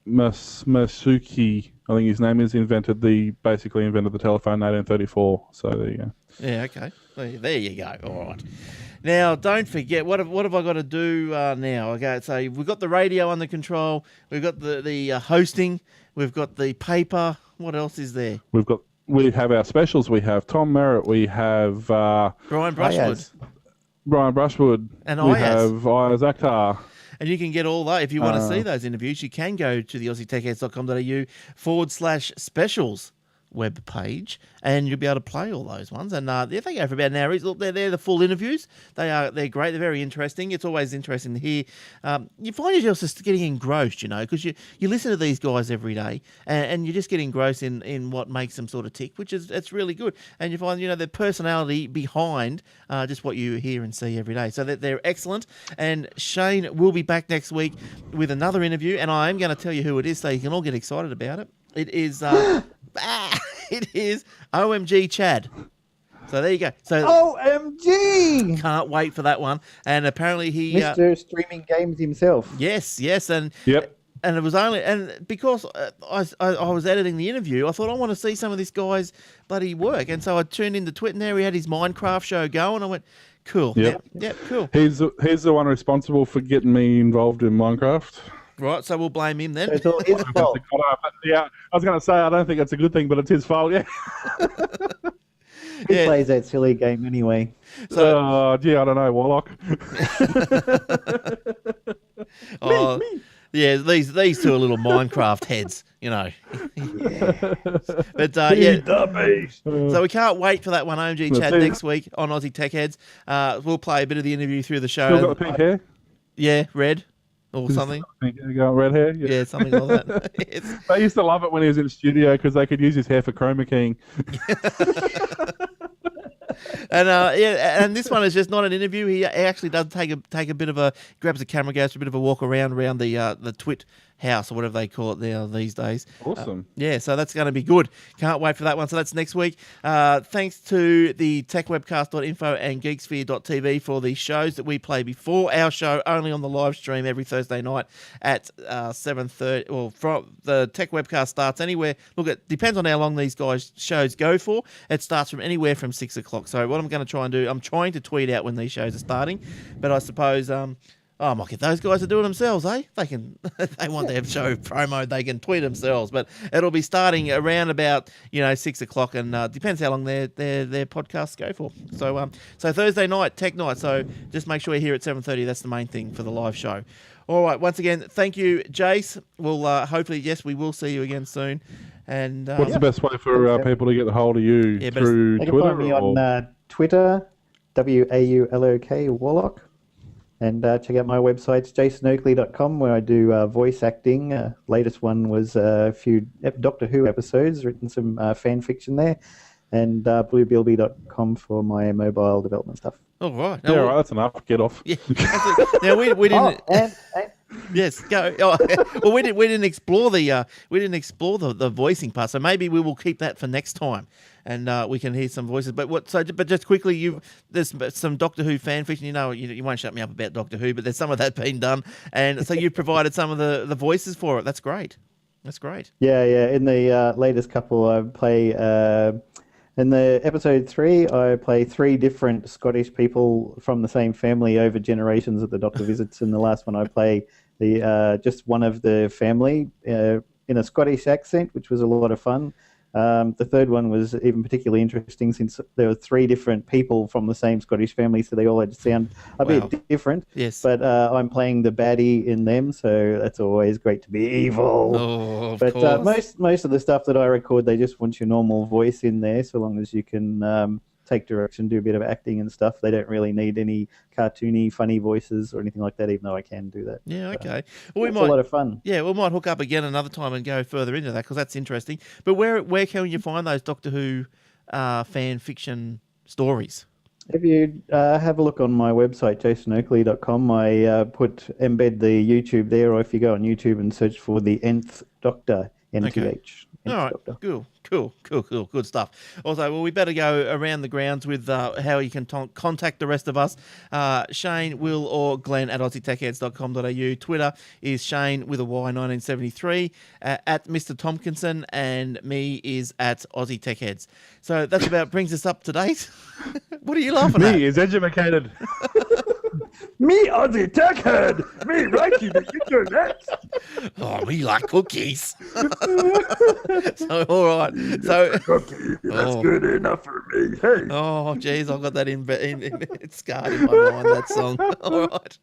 Masuki, I think his name is, basically invented the telephone in 1834. So there you go. Yeah, okay. There you go. All right. Now, don't forget, what have I got to do now? Okay, so we've got the radio under control. We've got the hosting. We've got the paper. What else is there? We have our specials. We have Tom Merritt. We have Brian Brushwood. Brian Brushwood. And we Ayaz. have Ayaz Akhtar. And you can get all that. If you want to see those interviews, you can go to the AussieTechHeads.com.au /specials. web page, and you'll be able to play all those ones. And they go for about an hour. Look, they're the full interviews. They're great. They're very interesting. It's always interesting to hear. You find yourself just getting engrossed, because you listen to these guys every day, and you just get engrossed in what makes them sort of tick, which is it's really good. And you find their personality behind just what you hear and see every day. So they're excellent. And Shane will be back next week with another interview, and I am going to tell you who it is, so you can all get excited about it. It is it is OMG Chad. So there you go. So OMG! Can't wait for that one. And apparently he Mr. Streaming Games himself. Yes, and Yep. And it was only because I was editing the interview, I thought I want to see some of this guy's bloody work, and so I tuned into Twitter. And there he had his Minecraft show going. I went, cool. Yep, cool. He's the one responsible for getting me involved in Minecraft. Right, so we'll blame him then. It's all his fault. Yeah, I was going to say, I don't think it's a good thing, but it's his fault, yeah. He plays that silly game anyway. So, gee, I don't know, Warlock. Me. Yeah, these two are little Minecraft heads, Yeah. But so we can't wait for that one, OMG Chat, next week on Aussie Tech Heads. We'll play a bit of the interview through the show. Still got the pink hair? Yeah, red or something. You got red hair? Yeah, something like that. I used to love it when he was in the studio because they could use his hair for chroma keying. And and this one is just not an interview. He actually does take a bit of grabs a camera, goes for a bit of a walk around the Twit house or whatever they call it there these days. Awesome. So that's going to be good. Can't wait for that one. So that's next week. Thanks to the techwebcast.info and geeksphere.tv for the shows that we play before our show, only on the live stream every Thursday night at 7:30. Well, from the Tech Webcast starts anywhere. Look, it depends on how long these guys' shows go for. It starts from anywhere from 6 o'clock. So what I'm going to try and do, I'm trying to tweet out when these shows are starting, but I suppose I might get those guys to do it themselves, eh? They want their show promo, they can tweet themselves. But it'll be starting around about 6 o'clock, and depends how long their podcasts go for. So Thursday night, Tech Night. So just make sure you're here at 7:30. That's the main thing for the live show. All right. Once again, thank you, Jace. We'll hopefully, yes, we will see you again soon. And what's the best way for people to get a hold of you? Through they Twitter? can find me on Twitter, WAULOK Warlock. And check out my websites, jasonoakley.com, where I do voice acting. Latest one was a few Doctor Who episodes, written some fan fiction there. And bluebilby.com for my mobile development stuff. All right. Yeah, right, that's enough. Get off. Yeah. Now we didn't. Yes, go. Oh, well, we didn't explore the voicing part, so maybe we will keep that for next time, and we can hear some voices. But just quickly, there's some Doctor Who fan fiction. You won't shut me up about Doctor Who, but there's some of that being done, and so you've provided some of the voices for it. That's great. That's great. Yeah. In the latest couple, I play. In the episode 3, I play 3 different Scottish people from the same family over generations that the Doctor visits. In the last one, I play just one of the family in a Scottish accent, which was a lot of fun. The third one was even particularly interesting since there were 3 different people from the same Scottish family, so they all had to sound a bit different. Yes. But I'm playing the baddie in them, so that's always great to be evil. Oh, of but course. most of the stuff that I record, they just want your normal voice in there, so long as you can take direction, do a bit of acting and stuff. They don't really need any cartoony, funny voices or anything like that, even though I can do that. Yeah, okay. Well, it's a lot of fun. Yeah, we might hook up again another time and go further into that because that's interesting. But where can you find those Doctor Who fan fiction stories? If you have a look on my website, jasonoakley.com, I embed the YouTube there, or if you go on YouTube and search for the Nth Doctor, NTH. Okay. All right, cool. Good stuff. Also, well, we better go around the grounds with how you can contact the rest of us. Shane, Will, or Glenn at aussietechheads.com.au. Twitter is Shane with a Y 1973 at Mr. Tompkinson, and me is at Aussie Tech Heads. So that's about brings us up to date. What are you laughing at? Me is educated. Me, Aussie tech head. Me, right to the internet. Oh, we like cookies. So, all right. So, Cookie, that's Oh. good enough for me. Hey. oh, geez, I've got that it's scarred in my mind, that song. All right.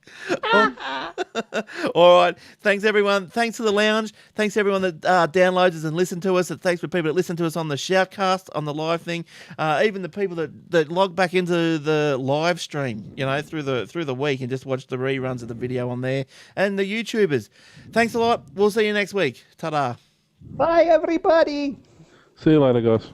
All right. Thanks, everyone. Thanks to the lounge. Thanks to everyone that downloads us and listen to us. And thanks for people that listen to us on the shoutcast, on the live thing. Even the people that log back into the live stream, through the week and just watch the reruns of the video on there. And the YouTubers. Thanks a lot. We'll see you next week. Ta-da. Bye, everybody. See you later, guys.